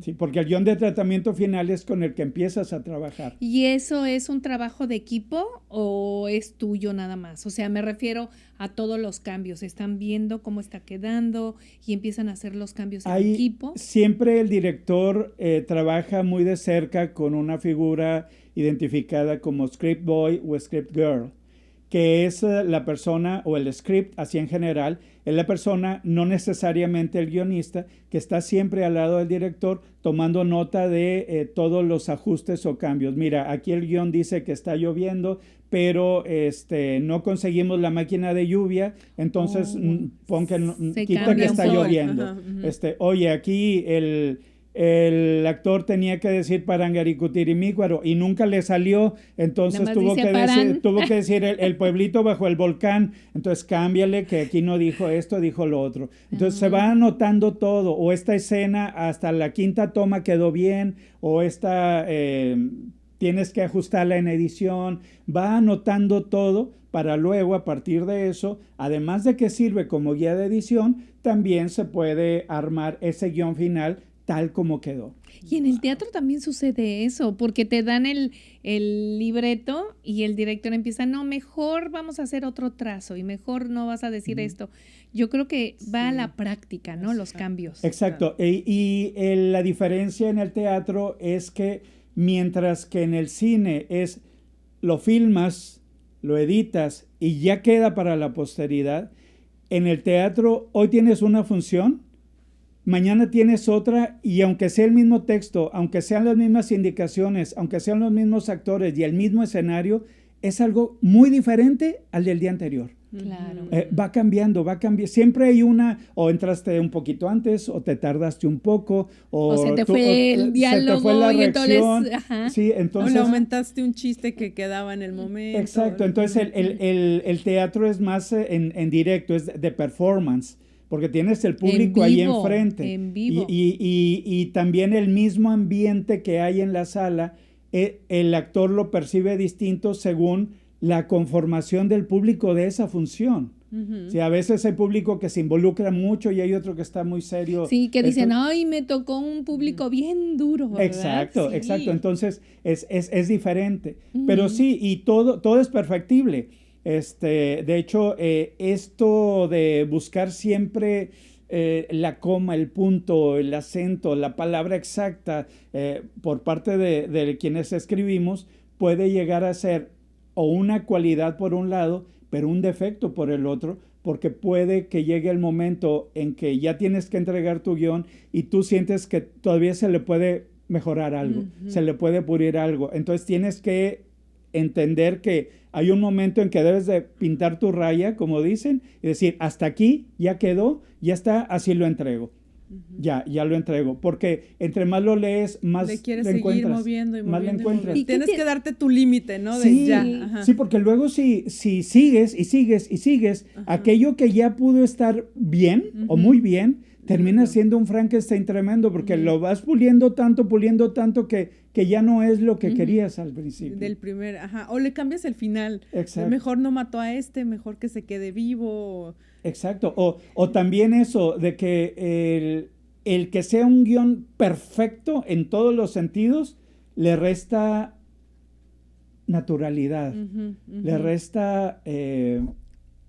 Sí, porque el guión de tratamiento final es con el que empiezas a trabajar. ¿Y eso es un trabajo de equipo o es tuyo nada más? O sea, me refiero a todos los cambios. ¿Están viendo cómo está quedando y empiezan a hacer los cambios en equipo? Siempre el director trabaja muy de cerca con una figura identificada como script boy o script girl, que es la persona, o el script así en general, es la persona, no necesariamente el guionista, que está siempre al lado del director tomando nota de todos los ajustes o cambios. Mira, aquí el guión dice que está lloviendo, pero no conseguimos la máquina de lluvia, entonces quita que está lloviendo. Oye, aquí el actor tenía que decir Parangaricutirimícuaro y nunca le salió, entonces tuvo que decir el pueblito bajo el volcán, entonces cámbiale que aquí no dijo esto, dijo lo otro. Entonces se va anotando todo, o esta escena hasta la quinta toma quedó bien, o esta tienes que ajustarla en edición, va anotando todo para luego a partir de eso, además de que sirve como guía de edición, también se puede armar ese guión final tal como quedó. Y en el teatro también sucede eso, porque te dan el libreto y el director empieza, no, mejor vamos a hacer otro trazo y mejor no vas a decir esto. Yo creo que va a la práctica, ¿no? Los cambios. Exacto. Y la diferencia en el teatro es que mientras que en el cine lo filmas, lo editas y ya queda para la posteridad, en el teatro hoy tienes una función, mañana tienes otra, y aunque sea el mismo texto, aunque sean las mismas indicaciones, aunque sean los mismos actores y el mismo escenario, es algo muy diferente al del día anterior. Claro. Va cambiando. Siempre hay o entraste un poquito antes, o te tardaste un poco, o se te fue el diálogo, se te fue la reacción. O le aumentaste un chiste que quedaba en el momento. Exacto, entonces el teatro es más en directo, es de performance, porque tienes el público ahí enfrente. En vivo. Y también el mismo ambiente que hay en la sala, el actor lo percibe distinto según la conformación del público de esa función. Sí, a veces hay público que se involucra mucho y hay otro que está muy serio. Sí, que dicen, ay, me tocó un público bien duro, ¿verdad? Exacto. Entonces es diferente. Pero sí, y todo es perfectible. De hecho, esto de buscar siempre la coma, el punto, el acento, la palabra exacta por parte de quienes escribimos puede llegar a ser o una cualidad por un lado, pero un defecto por el otro, porque puede que llegue el momento en que ya tienes que entregar tu guión y tú sientes que todavía se le puede mejorar algo, se le puede pulir algo. Entonces tienes que entender que hay un momento en que debes de pintar tu raya, como dicen, y decir, hasta aquí ya quedó, ya está, así lo entrego. Ya lo entrego. Porque entre más lo lees, más le quieres seguir moviendo y más moviendo. le encuentras. Y tienes que darte tu límite, ¿no? Sí, sí, porque luego si sigues y sigues y sigues, aquello que ya pudo estar bien o muy bien, termina siendo un Frankenstein tremendo, porque lo vas puliendo tanto que ya no es lo que querías al principio. Del primer, o le cambias el final. Exacto. Mejor no mató a mejor que se quede vivo. Exacto, o también eso de que el que sea un guión perfecto en todos los sentidos, le resta naturalidad, le resta...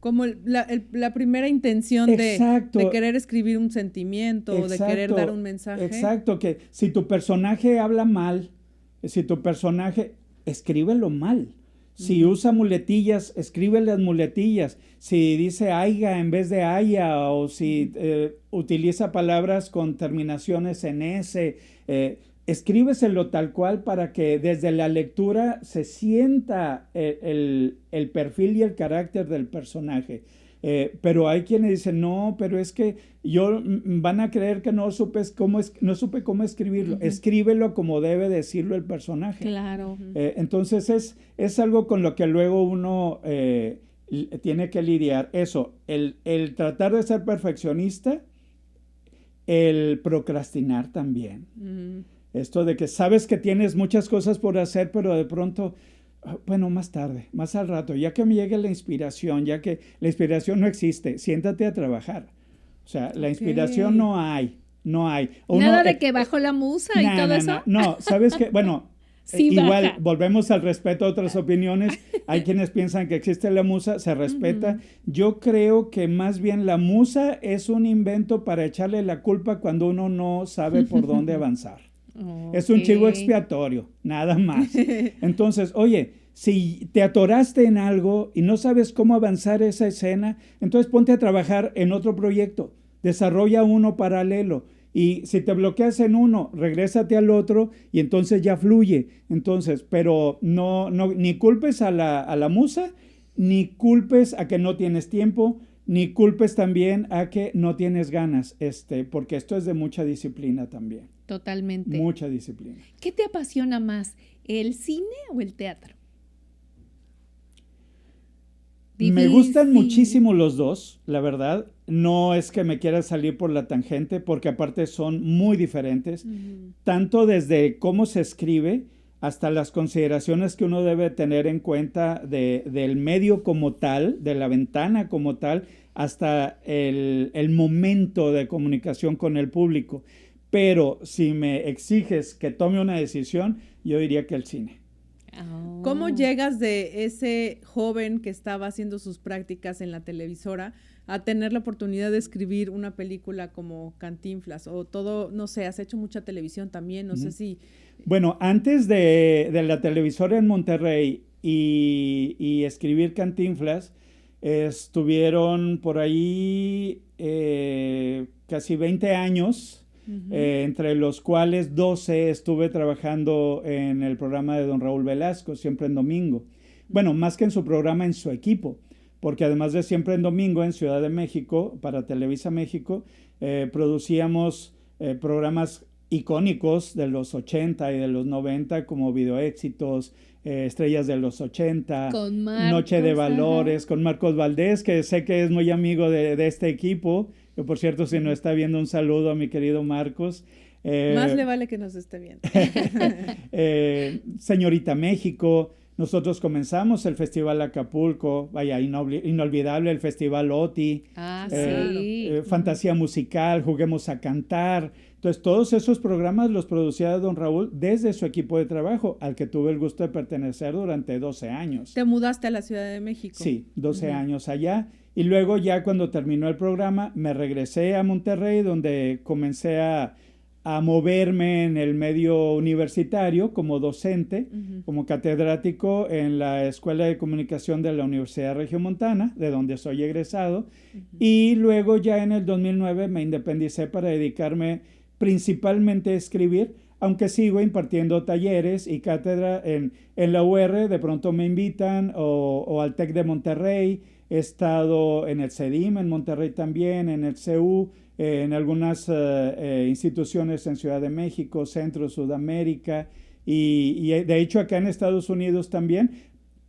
como la primera intención de querer escribir un sentimiento, o de querer dar un mensaje. Exacto, que si tu personaje habla mal, escríbelo mal. Si usa muletillas, escribe las muletillas. Si dice aiga en vez de haya, o si utiliza palabras con terminaciones en S, escríbeselo tal cual para que desde la lectura se sienta el perfil y el carácter del personaje. Pero hay quienes dicen, no, pero es que van a creer que no supe cómo escribirlo. Escríbelo como debe decirlo el personaje. Claro. Entonces es algo con lo que luego uno tiene que lidiar. Eso, el tratar de ser perfeccionista, el procrastinar también. Esto de que sabes que tienes muchas cosas por hacer, pero de pronto... Bueno, más tarde, más al rato, ya que me llegue la inspiración, ya que la inspiración no existe, siéntate a trabajar. O sea, la inspiración no hay. Nada de que bajó la musa y todo eso. No, ¿sabes qué? Bueno, sí igual baja. Volvemos al respeto a otras opiniones. Hay quienes piensan que existe la musa, se respeta. Yo creo que más bien la musa es un invento para echarle la culpa cuando uno no sabe por dónde avanzar. Es un chivo expiatorio, nada más. Entonces, oye, si te atoraste en algo y no sabes cómo avanzar esa escena, entonces ponte a trabajar en otro proyecto, desarrolla uno paralelo. Y si te bloqueas en uno, regrésate al otro y entonces ya fluye. Entonces, pero no ni culpes a la musa, ni culpes a que no tienes tiempo, ni culpes también a que no tienes ganas, porque esto es de mucha disciplina también. Totalmente. Mucha disciplina. ¿Qué te apasiona más, el cine o el teatro? Me gustan muchísimo los dos, la verdad. No es que me quiera salir por la tangente, porque aparte son muy diferentes, tanto desde cómo se escribe hasta las consideraciones que uno debe tener en cuenta del medio como tal, de la ventana como tal, hasta el momento de comunicación con el público. Pero si me exiges que tome una decisión, yo diría que el cine. ¿Cómo llegas de ese joven que estaba haciendo sus prácticas en la televisora a tener la oportunidad de escribir una película como Cantinflas? O todo, no sé, has hecho mucha televisión también, no sé si... Bueno, antes de la televisora en Monterrey y escribir Cantinflas, estuvieron por ahí casi 20 años, entre los cuales 12 estuve trabajando en el programa de don Raúl Velasco, Siempre en Domingo. Bueno, más que en su programa, en su equipo, porque además de Siempre en Domingo, en Ciudad de México, para Televisa México, producíamos programas icónicos de los 80 y de los 90, como Videoéxitos, Estrellas de los 80, Noche de Valores, con Marcos Valdés, que sé que es muy amigo de este equipo. Que por cierto, si nos está viendo, un saludo a mi querido Marcos. Más le vale que nos esté viendo. Señorita México. Nosotros comenzamos el Festival Acapulco, vaya, inolvidable el Festival OTI. Sí. Fantasía Musical, Juguemos a Cantar. Entonces, todos esos programas los producía don Raúl desde su equipo de trabajo, al que tuve el gusto de pertenecer durante 12 años. ¿Te mudaste a la Ciudad de México? Sí, 12 años allá. Y luego ya cuando terminó el programa, me regresé a Monterrey, donde comencé a moverme en el medio universitario como docente, como catedrático en la Escuela de Comunicación de la Universidad Regiomontana, de donde soy egresado. Y luego ya en el 2009 me independicé para dedicarme principalmente a escribir, aunque sigo impartiendo talleres y cátedra en la UR. De pronto me invitan, o al TEC de Monterrey. He estado en el CEDIM en Monterrey también, en el CEU, en algunas instituciones en Ciudad de México, Centro, Sudamérica, y de hecho acá en Estados Unidos también.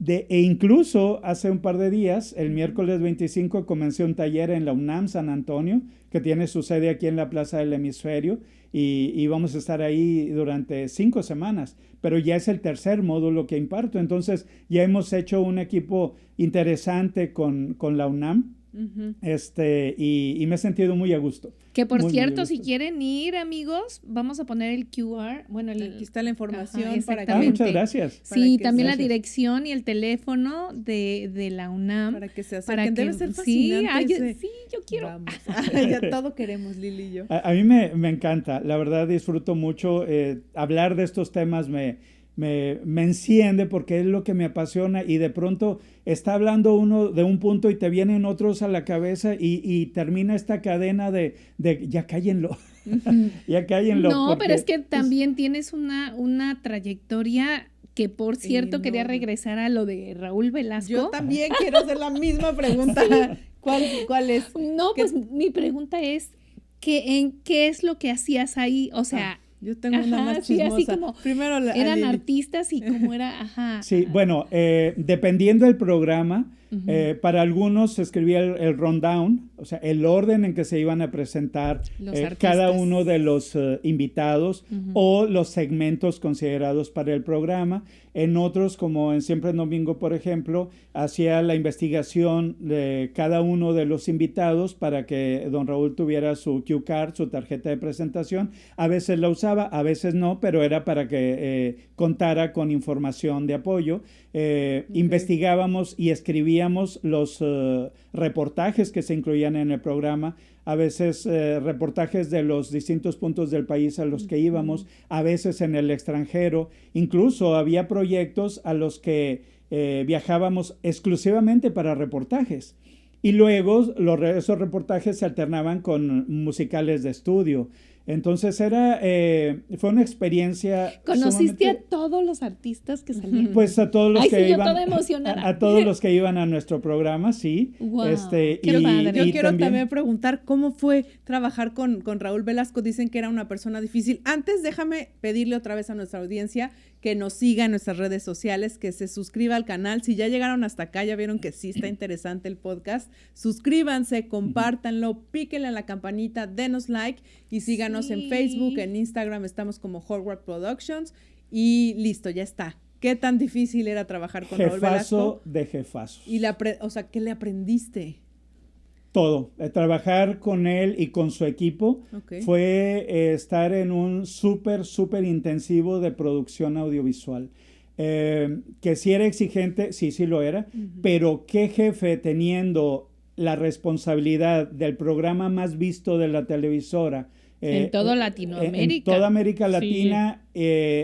E incluso hace un par de días, el miércoles 25, comencé un taller en la UNAM San Antonio, que tiene su sede aquí en la Plaza del Hemisferio, y vamos a estar ahí durante 5 semanas, pero ya es el tercer módulo que imparto. Entonces ya hemos hecho un equipo interesante con la UNAM. Y me he sentido muy a gusto. Que por cierto, si quieren ir, amigos, vamos a poner el QR. Bueno, aquí está la información. Para que muchas gracias. Sí, también la dirección y el teléfono de la UNAM. Para que se acerquen. Debe ser fascinante. Sí, yo quiero. Vamos. Ya todo queremos, Lili y yo. A mí me encanta. La verdad, disfruto mucho. Hablar de estos temas me enciende porque es lo que me apasiona, y de pronto está hablando uno de un punto y te vienen otros a la cabeza y termina esta cadena de ya cállenlo. Ya cállenlo. No, pero es que también tienes una trayectoria que, por cierto, quería regresar a lo de Raúl Velasco. Yo también quiero hacer la misma pregunta. Sí. ¿Cuál es? No, pues mi pregunta es ¿qué es lo que hacías ahí? O sea, yo tengo una más chismosa. Sí, así como primero eran artistas y cómo era, Sí, bueno, dependiendo del programa, para algunos se escribía el rundown, o sea, el orden en que se iban a presentar cada uno de los invitados o los segmentos considerados para el programa. En otros, como en Siempre en Domingo, por ejemplo, hacía la investigación de cada uno de los invitados para que don Raúl tuviera su cue card, su tarjeta de presentación. A veces la usaba, a veces no, pero era para que contara con información de apoyo. Investigábamos y escribíamos los reportajes que se incluían en el programa, a veces reportajes de los distintos puntos del país a los que íbamos, a veces en el extranjero. Incluso había proyectos a los que viajábamos exclusivamente para reportajes. Y luego esos reportajes se alternaban con musicales de estudio. Entonces fue una experiencia. ¿Conociste a todos los artistas que salían? Pues a todos los que iban. Toda emocionada. A todos los que iban a nuestro programa, sí. Wow, qué padre. Yo quiero también preguntar cómo fue trabajar con Raúl Velasco. Dicen que era una persona difícil. Antes, déjame pedirle otra vez a nuestra audiencia que nos siga en nuestras redes sociales, que se suscriba al canal. Si ya llegaron hasta acá, ya vieron que sí está interesante el podcast. Suscríbanse, compártanlo, píquenle a la campanita, denos like y síganos en Facebook, en Instagram, estamos como Horvath Productions y listo, ya está. ¿Qué tan difícil era trabajar con Raúl Velasco? Jefazo de jefazos. Y ¿qué le aprendiste? Todo. Trabajar con él y con su equipo fue estar en un súper intensivo de producción audiovisual. Que sí era exigente, sí lo era, pero qué jefe teniendo la responsabilidad del programa más visto de la televisora. En toda Latinoamérica. En toda América Latina,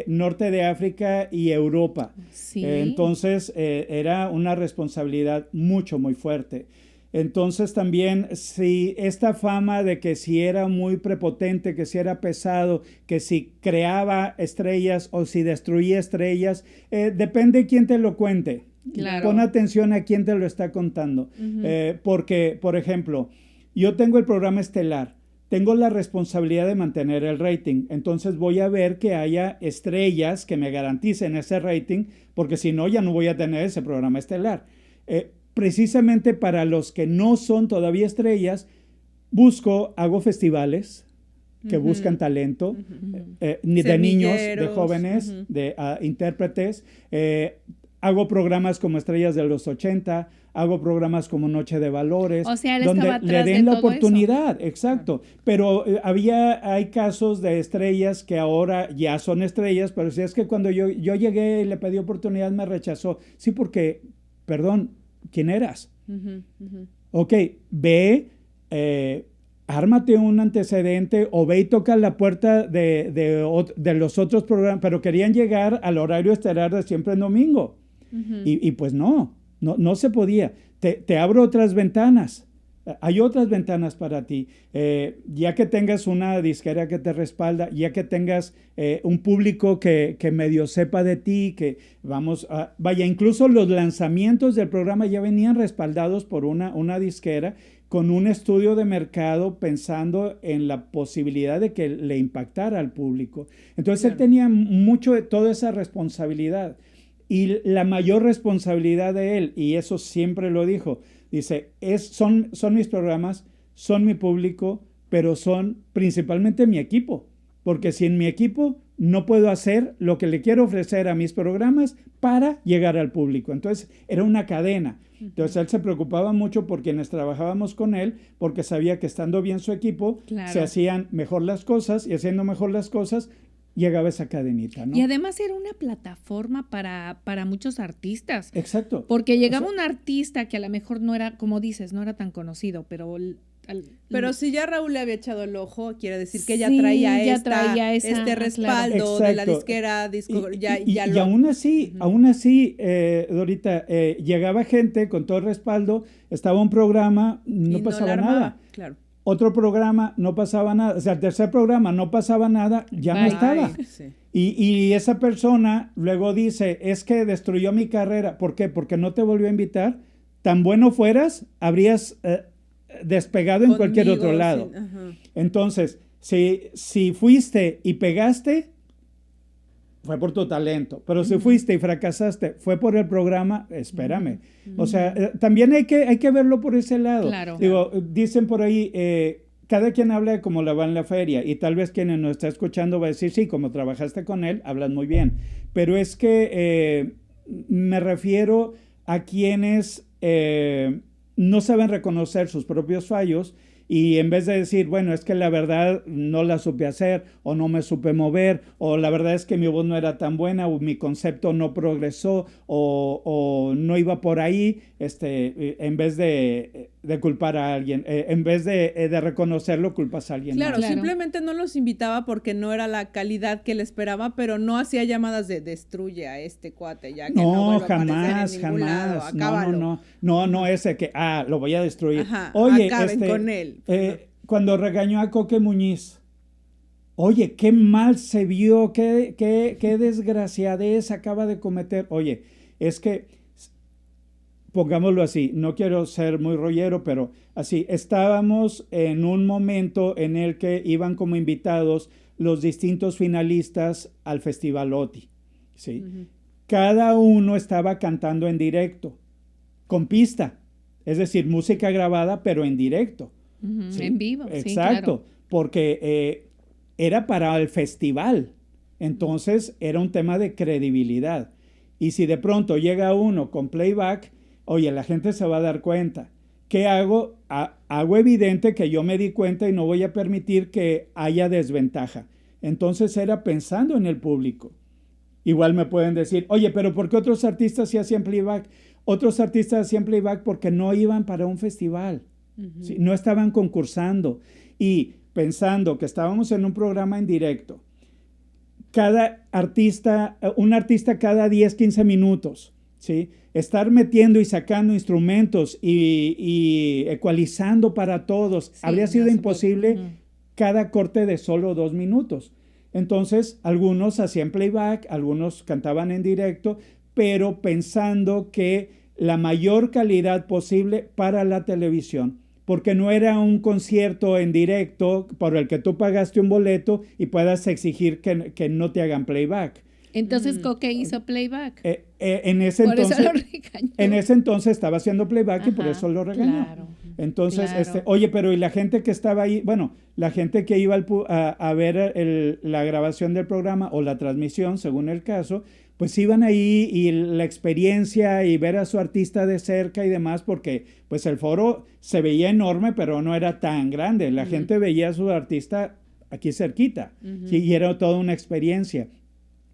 norte de África y Europa. Sí. Entonces, era una responsabilidad muy fuerte. Entonces también, si esta fama de que si era muy prepotente, que si era pesado, que si creaba estrellas o si destruía estrellas, depende quién te lo cuente. Claro. Pon atención a quién te lo está contando. Porque, por ejemplo, yo tengo el programa estelar. Tengo la responsabilidad de mantener el rating, entonces voy a ver que haya estrellas que me garanticen ese rating, porque si no, ya no voy a tener ese programa estelar. Precisamente para los que no son todavía estrellas, hago festivales que buscan talento, de niños, de jóvenes, de intérpretes. Hago programas como Estrellas de los 80, hago programas como Noche de Valores, o sea, donde le den la oportunidad, exacto. Pero hay casos de estrellas que ahora ya son estrellas, pero si es que cuando yo llegué y le pedí oportunidad me rechazó. Sí, porque, perdón, ¿quién eras? Ok, ve, ármate un antecedente o ve y toca la puerta de los otros programas, pero querían llegar al horario estelar de Siempre en Domingo. Y pues no se podía. Te abro otras ventanas. Hay otras ventanas para ti. Ya que tengas una disquera que te respalda, ya que tengas un público que medio sepa de ti, que incluso los lanzamientos del programa ya venían respaldados por una disquera con un estudio de mercado pensando en la posibilidad de que le impactara al público. Entonces él tenía mucho de toda esa responsabilidad. Y la mayor responsabilidad de él, y eso siempre lo dijo, dice, son mis programas, son mi público, pero son principalmente mi equipo. Porque sin mi equipo no puedo hacer lo que le quiero ofrecer a mis programas para llegar al público. Entonces era una cadena. Entonces él se preocupaba mucho por quienes trabajábamos con él, porque sabía que estando bien su equipo, se hacían mejor las cosas, y haciendo mejor las cosas, llegaba esa cadenita, ¿no? Y además era una plataforma para muchos artistas. Exacto. Porque llegaba un artista que a lo mejor no era, como dices, no era tan conocido, pero si ya Raúl le había echado el ojo, quiere decir que ya traía este respaldo de la disquera, y aún así, Dorita, llegaba gente con todo el respaldo, estaba un programa, no pasaba nada. Claro. Otro programa, no pasaba nada. O sea, el tercer programa, no pasaba nada, ya no estaba. Sí. Y esa persona luego dice, es que destruyó mi carrera. ¿Por qué? Porque no te volvió a invitar. Tan bueno fueras, habrías despegado en cualquier otro lado. Sí. Entonces, si fuiste y pegaste, fue por tu talento. Pero si fuiste y fracasaste, fue por el programa, espérame. O sea, también hay que verlo por ese lado. Claro. Digo, dicen por ahí, cada quien habla de cómo le va en la feria, y tal vez quien nos está escuchando va a decir, sí, como trabajaste con él, hablas muy bien. Pero es que me refiero a quienes no saben reconocer sus propios fallos, y en vez de decir, bueno, es que la verdad no la supe hacer, o no me supe mover, o la verdad es que mi voz no era tan buena, o mi concepto no progresó, o no iba por ahí, en vez de culpar a alguien, en vez de reconocerlo, culpas a alguien. Claro, simplemente no los invitaba porque no era la calidad que él esperaba, pero no hacía llamadas de destruye a este cuate, ya que no jamás. Lado, acábalo. No ese que, lo voy a destruir. Ajá, oye, acaben con él. Cuando regañó a Coque Muñiz, oye, qué mal se vio, qué desgraciadez acaba de cometer. Oye, es que, pongámoslo así, no quiero ser muy rollero, pero así, estábamos en un momento en el que iban como invitados los distintos finalistas al Festival OTI, ¿sí? Cada uno estaba cantando en directo, con pista, es decir, música grabada, pero en directo. ¿Sí? En vivo, exacto, sí, claro. Porque era para el festival, entonces era un tema de credibilidad. Y si de pronto llega uno con playback, oye, la gente se va a dar cuenta. ¿Qué hago? Hago evidente que yo me di cuenta y no voy a permitir que haya desventaja. Entonces era pensando en el público. Igual me pueden decir, oye, pero ¿por qué otros artistas sí hacían playback? Otros artistas hacían playback porque no iban para un festival. ¿Sí? No estaban concursando, y pensando que estábamos en un programa en directo, un artista cada 10, 15 minutos, ¿sí? Estar metiendo y sacando instrumentos y ecualizando para todos, habría sido imposible cada corte de solo 2 minutos. Entonces, algunos hacían playback, algunos cantaban en directo, pero pensando que la mayor calidad posible para la televisión, porque no era un concierto en directo por el que tú pagaste un boleto y puedas exigir que no te hagan playback. Entonces, Coque hizo playback. En ese entonces estaba haciendo playback, y por eso lo regañó. Claro, entonces, oye, pero ¿y la gente que estaba ahí? Bueno, la gente que iba a ver la grabación del programa o la transmisión, según el caso, pues iban ahí, y la experiencia y ver a su artista de cerca y demás, porque pues el foro se veía enorme, pero no era tan grande. La gente veía a su artista aquí cerquita, ¿sí? Y era toda una experiencia.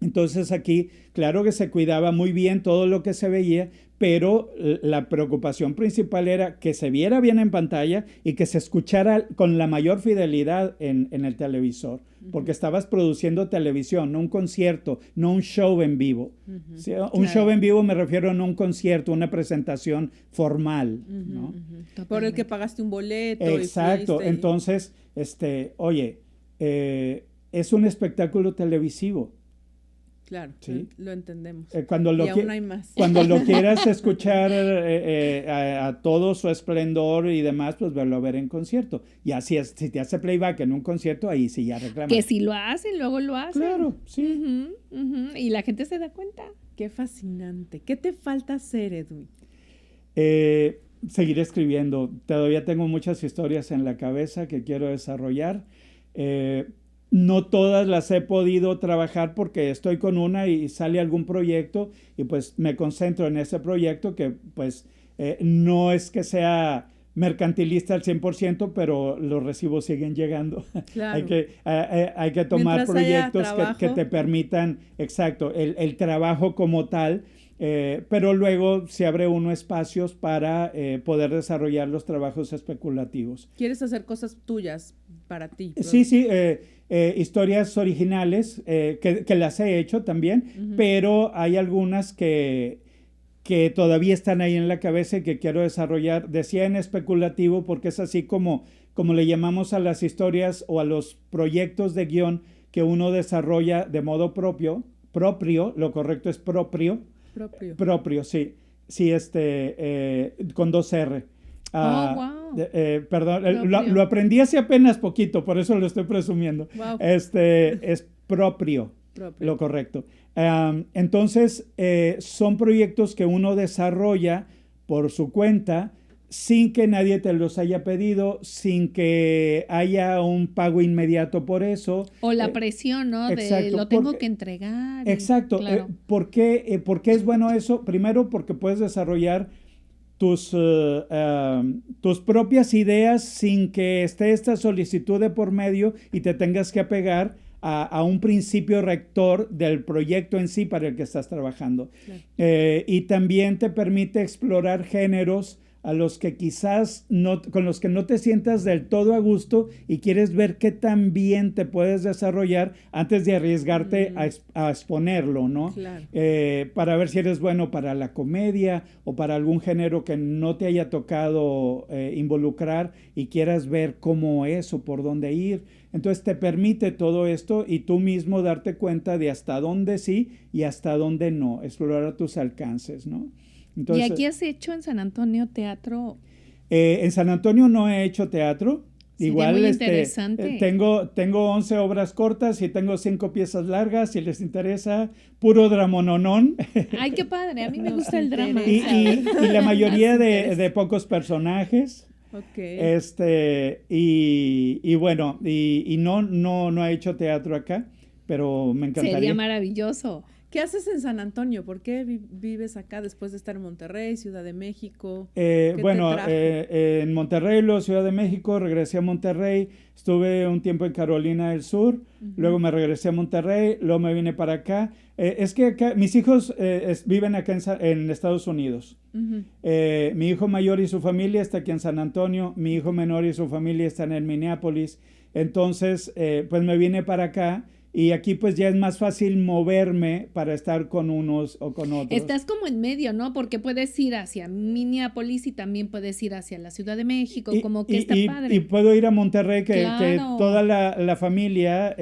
Entonces aquí, claro que se cuidaba muy bien todo lo que se veía, pero la preocupación principal era que se viera bien en pantalla y que se escuchara con la mayor fidelidad en el televisor, porque estabas produciendo televisión, no un concierto, no un show en vivo. ¿Sí? Un show en vivo me refiero no a un concierto, una presentación formal, ¿no? Por el que pagaste un boleto. Exacto, entonces, oye, es un espectáculo televisivo. Claro, ¿sí? lo entendemos. Y aún hay más. Cuando lo quieras escuchar a todo su esplendor y demás, pues verlo a ver en concierto. Y así es, si te hace playback en un concierto, ahí sí ya reclaman. Que si lo hacen, luego lo hacen. Claro, sí. Y la gente se da cuenta. Qué fascinante. ¿Qué te falta hacer, Edwin? Seguir escribiendo. Todavía tengo muchas historias en la cabeza que quiero desarrollar. No todas las he podido trabajar porque estoy con una y sale algún proyecto y pues me concentro en ese proyecto que pues no es que sea mercantilista al 100%, pero los recibos siguen llegando. Claro. hay que tomar proyectos que te permitan, exacto, el trabajo como tal, pero luego se abre uno espacios para poder desarrollar los trabajos especulativos. ¿Quieres hacer cosas tuyas para ti? Sí, historias originales que las he hecho también, pero hay algunas que todavía están ahí en la cabeza y que quiero desarrollar. Decía en especulativo porque es así como le llamamos a las historias o a los proyectos de guión que uno desarrolla de modo propio, lo correcto es propio, sí, con 2 R. Wow. Perdón, lo aprendí hace apenas poquito, por eso lo estoy presumiendo. Wow. Es propio, lo correcto. Entonces, son proyectos que uno desarrolla por su cuenta, sin que nadie te los haya pedido, sin que haya un pago inmediato por eso. O la presión, ¿no? Exacto, lo tengo que entregar. Exacto. Claro. ¿Por qué es bueno eso? Primero, porque puedes desarrollar tus propias ideas sin que esté esta solicitud de por medio y te tengas que apegar a un principio rector del proyecto en sí para el que estás trabajando. Claro. Y también te permite explorar géneros a los que quizás con los que no te sientas del todo a gusto y quieres ver qué tan bien te puedes desarrollar antes de arriesgarte a exponerlo, ¿no? Claro. Para ver si eres bueno para la comedia o para algún género que no te haya tocado involucrar y quieras ver cómo es o por dónde ir. Entonces te permite todo esto y tú mismo darte cuenta de hasta dónde sí y hasta dónde no, explorar tus alcances, ¿no? Entonces, ¿y aquí has hecho en San Antonio teatro? En San Antonio no he hecho teatro. Sería igual muy interesante. Tengo 11 obras cortas y tengo 5 piezas largas, si les interesa, puro dramononón. Ay, qué padre, a mí me gusta el drama. Y la mayoría de pocos personajes. Okay. Y bueno, y no he hecho teatro acá, pero me encantaría. Sería maravilloso. ¿Qué haces en San Antonio? ¿Por qué vives acá después de estar en Monterrey, Ciudad de México? En Monterrey, luego Ciudad de México, regresé a Monterrey, estuve un tiempo en Carolina del Sur, luego me regresé a Monterrey, luego me vine para acá. Es que acá, mis hijos viven acá en Estados Unidos. Mi hijo mayor y su familia está aquí en San Antonio, mi hijo menor y su familia están en Minneapolis. Entonces, pues me vine para acá. Y aquí pues ya es más fácil moverme para estar con unos o con otros. Estás como en medio, ¿no? Porque puedes ir hacia Minneapolis y también puedes ir hacia la Ciudad de México, como que está padre. Y puedo ir a Monterrey, claro. que toda la familia,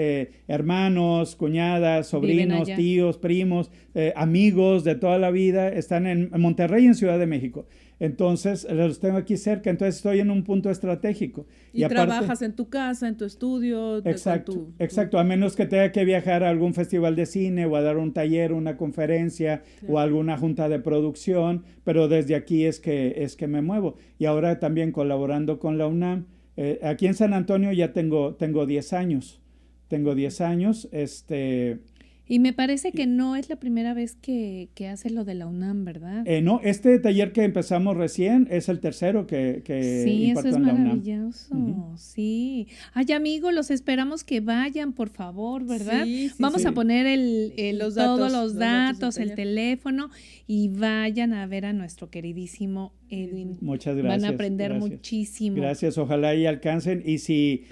hermanos, cuñadas, sobrinos, tíos, primos, amigos de toda la vida están en Monterrey y en Ciudad de México. Entonces, los tengo aquí cerca, entonces estoy en un punto estratégico. Y aparte, trabajas en tu casa, en tu estudio. Exacto, a menos que tenga que viajar a algún festival de cine o a dar un taller, una conferencia o alguna junta de producción, pero desde aquí es que me muevo. Y ahora también colaborando con la UNAM. Aquí en San Antonio ya tengo 10 años. Y me parece que no es la primera vez que hace lo de la UNAM, ¿verdad? No, este taller que empezamos recién es el tercero que imparto en la UNAM. Sí, eso es maravilloso, sí. Ay, amigos, los esperamos que vayan, por favor, ¿verdad? Sí, Vamos a poner todos los datos, el teléfono, y vayan a ver a nuestro queridísimo Edwin. Muchas gracias. Van a aprender muchísimo. Gracias, ojalá y alcancen. Y si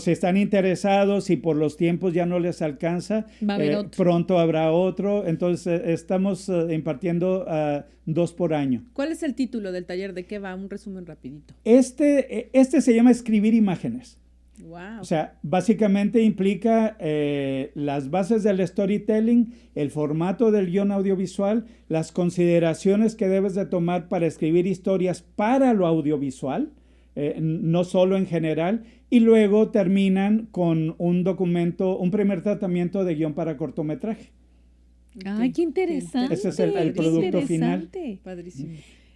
están interesados, si por los tiempos ya no les alcanza, va a haber otro. Pronto habrá otro. Entonces, estamos impartiendo 2 por año. ¿Cuál es el título del taller? ¿De qué va? Un resumen rapidito. Este se llama Escribir Imágenes. Wow. O sea, básicamente implica las bases del storytelling, el formato del guión audiovisual, las consideraciones que debes de tomar para escribir historias para lo audiovisual, no solo en general, y luego terminan con un documento, un primer tratamiento de guión para cortometraje. Ay, qué interesante. Ese es el producto final. Padrísimo.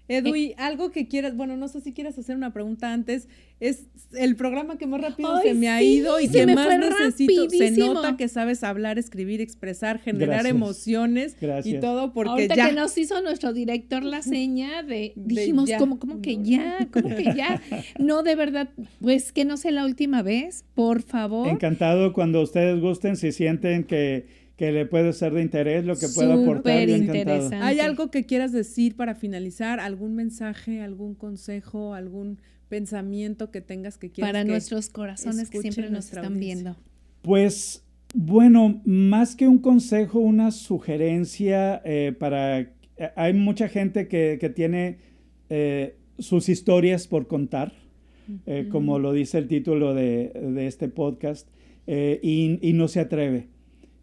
Edu, ¿y algo que quieras? Bueno, no sé si quieras hacer una pregunta antes. Es el programa que más rápido se me ha ido y que más necesito. Rapidísimo. Se nota que sabes hablar, escribir, expresar, generar emociones y todo porque ahorita ya. que nos hizo nuestro director la seña dijimos, ¿cómo que ya? ¿Cómo que ya? No, de verdad, pues que no sea la última vez, por favor. Encantado cuando ustedes gusten, si sienten que le puede ser de interés, lo que pueda aportar, bien encantado. ¿Hay algo que quieras decir para finalizar? ¿Algún mensaje, algún consejo, algún pensamiento que tengas que quieras para que nuestros corazones que siempre nos están audiencia? viendo? Pues, bueno, más que un consejo, una sugerencia hay mucha gente que tiene sus historias por contar, como lo dice el título de este podcast, y no se atreve.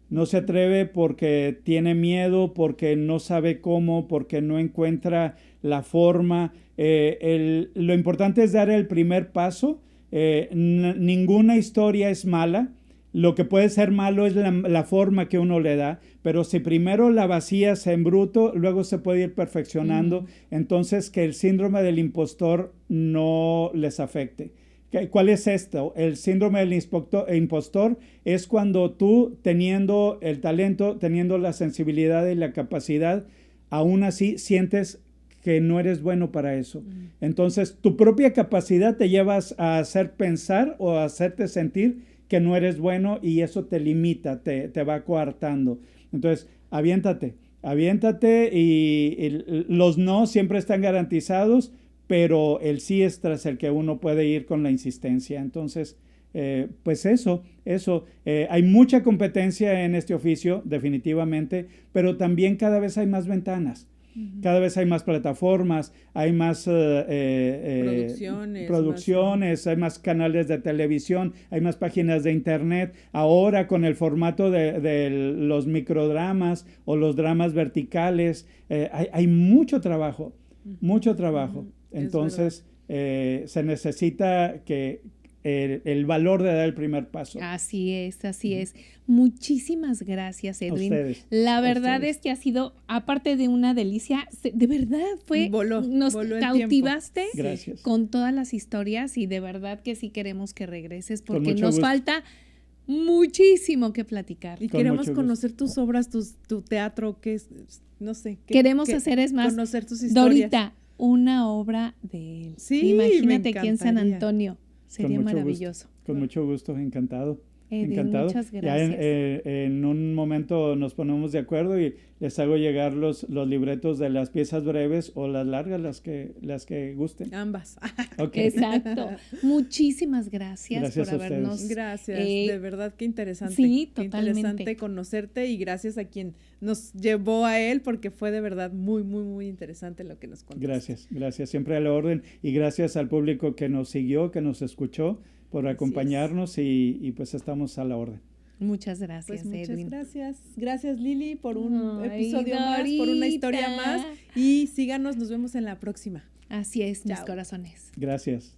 No se atreve porque tiene miedo, porque no sabe cómo, porque no encuentra la forma. Lo importante es dar el primer paso. Ninguna historia es mala. Lo que puede ser malo es la forma que uno le da, pero si primero la vacías en bruto, luego se puede ir perfeccionando. Entonces, que el síndrome del impostor no les afecte. ¿Cuál es esto? El síndrome del impostor es cuando tú, teniendo el talento, teniendo la sensibilidad y la capacidad, aún así sientes que no eres bueno para eso. Entonces, tu propia capacidad te llevas a hacer pensar o a hacerte sentir que no eres bueno y eso te limita, te va coartando. Entonces, aviéntate y los no siempre están garantizados, pero el sí es tras el que uno puede ir con la insistencia. Entonces, pues eso. Hay mucha competencia en este oficio, definitivamente, pero también cada vez hay más ventanas. Cada vez hay más plataformas, hay más producciones, hay más canales de televisión, hay más páginas de internet. Ahora con el formato de los microdramas o los dramas verticales, hay mucho trabajo. Entonces, se necesita que el valor de dar el primer paso. Así es. Muchísimas gracias, Edwin. La verdad es que ha sido, aparte de una delicia, de verdad nos cautivaste con todas las historias y de verdad que sí queremos que regreses porque nos falta muchísimo que platicar. Y queremos conocer tus obras, tu teatro, no sé. Queremos hacer, es más, conocer tus historias. Dorita, una obra de él. Sí, imagínate aquí en San Antonio. Sería maravilloso. Con mucho gusto, encantado. Edwin, muchas gracias. Ya en un momento nos ponemos de acuerdo y les hago llegar los libretos de las piezas breves o las largas, las que gusten. Ambas. Okay. Exacto. Muchísimas gracias por habernos. Gracias, de verdad qué interesante. Sí, totalmente. Qué interesante conocerte y gracias a quien nos llevó a él porque fue de verdad muy, muy, muy interesante lo que nos contaste. Gracias, siempre a la orden y gracias al público que nos siguió, que nos escuchó por acompañarnos y pues estamos a la orden. Muchas gracias, muchas Edwin. Gracias. Gracias, Lili, por un episodio más, por una historia más. Y síganos, nos vemos en la próxima. Así es, mis corazones. Gracias.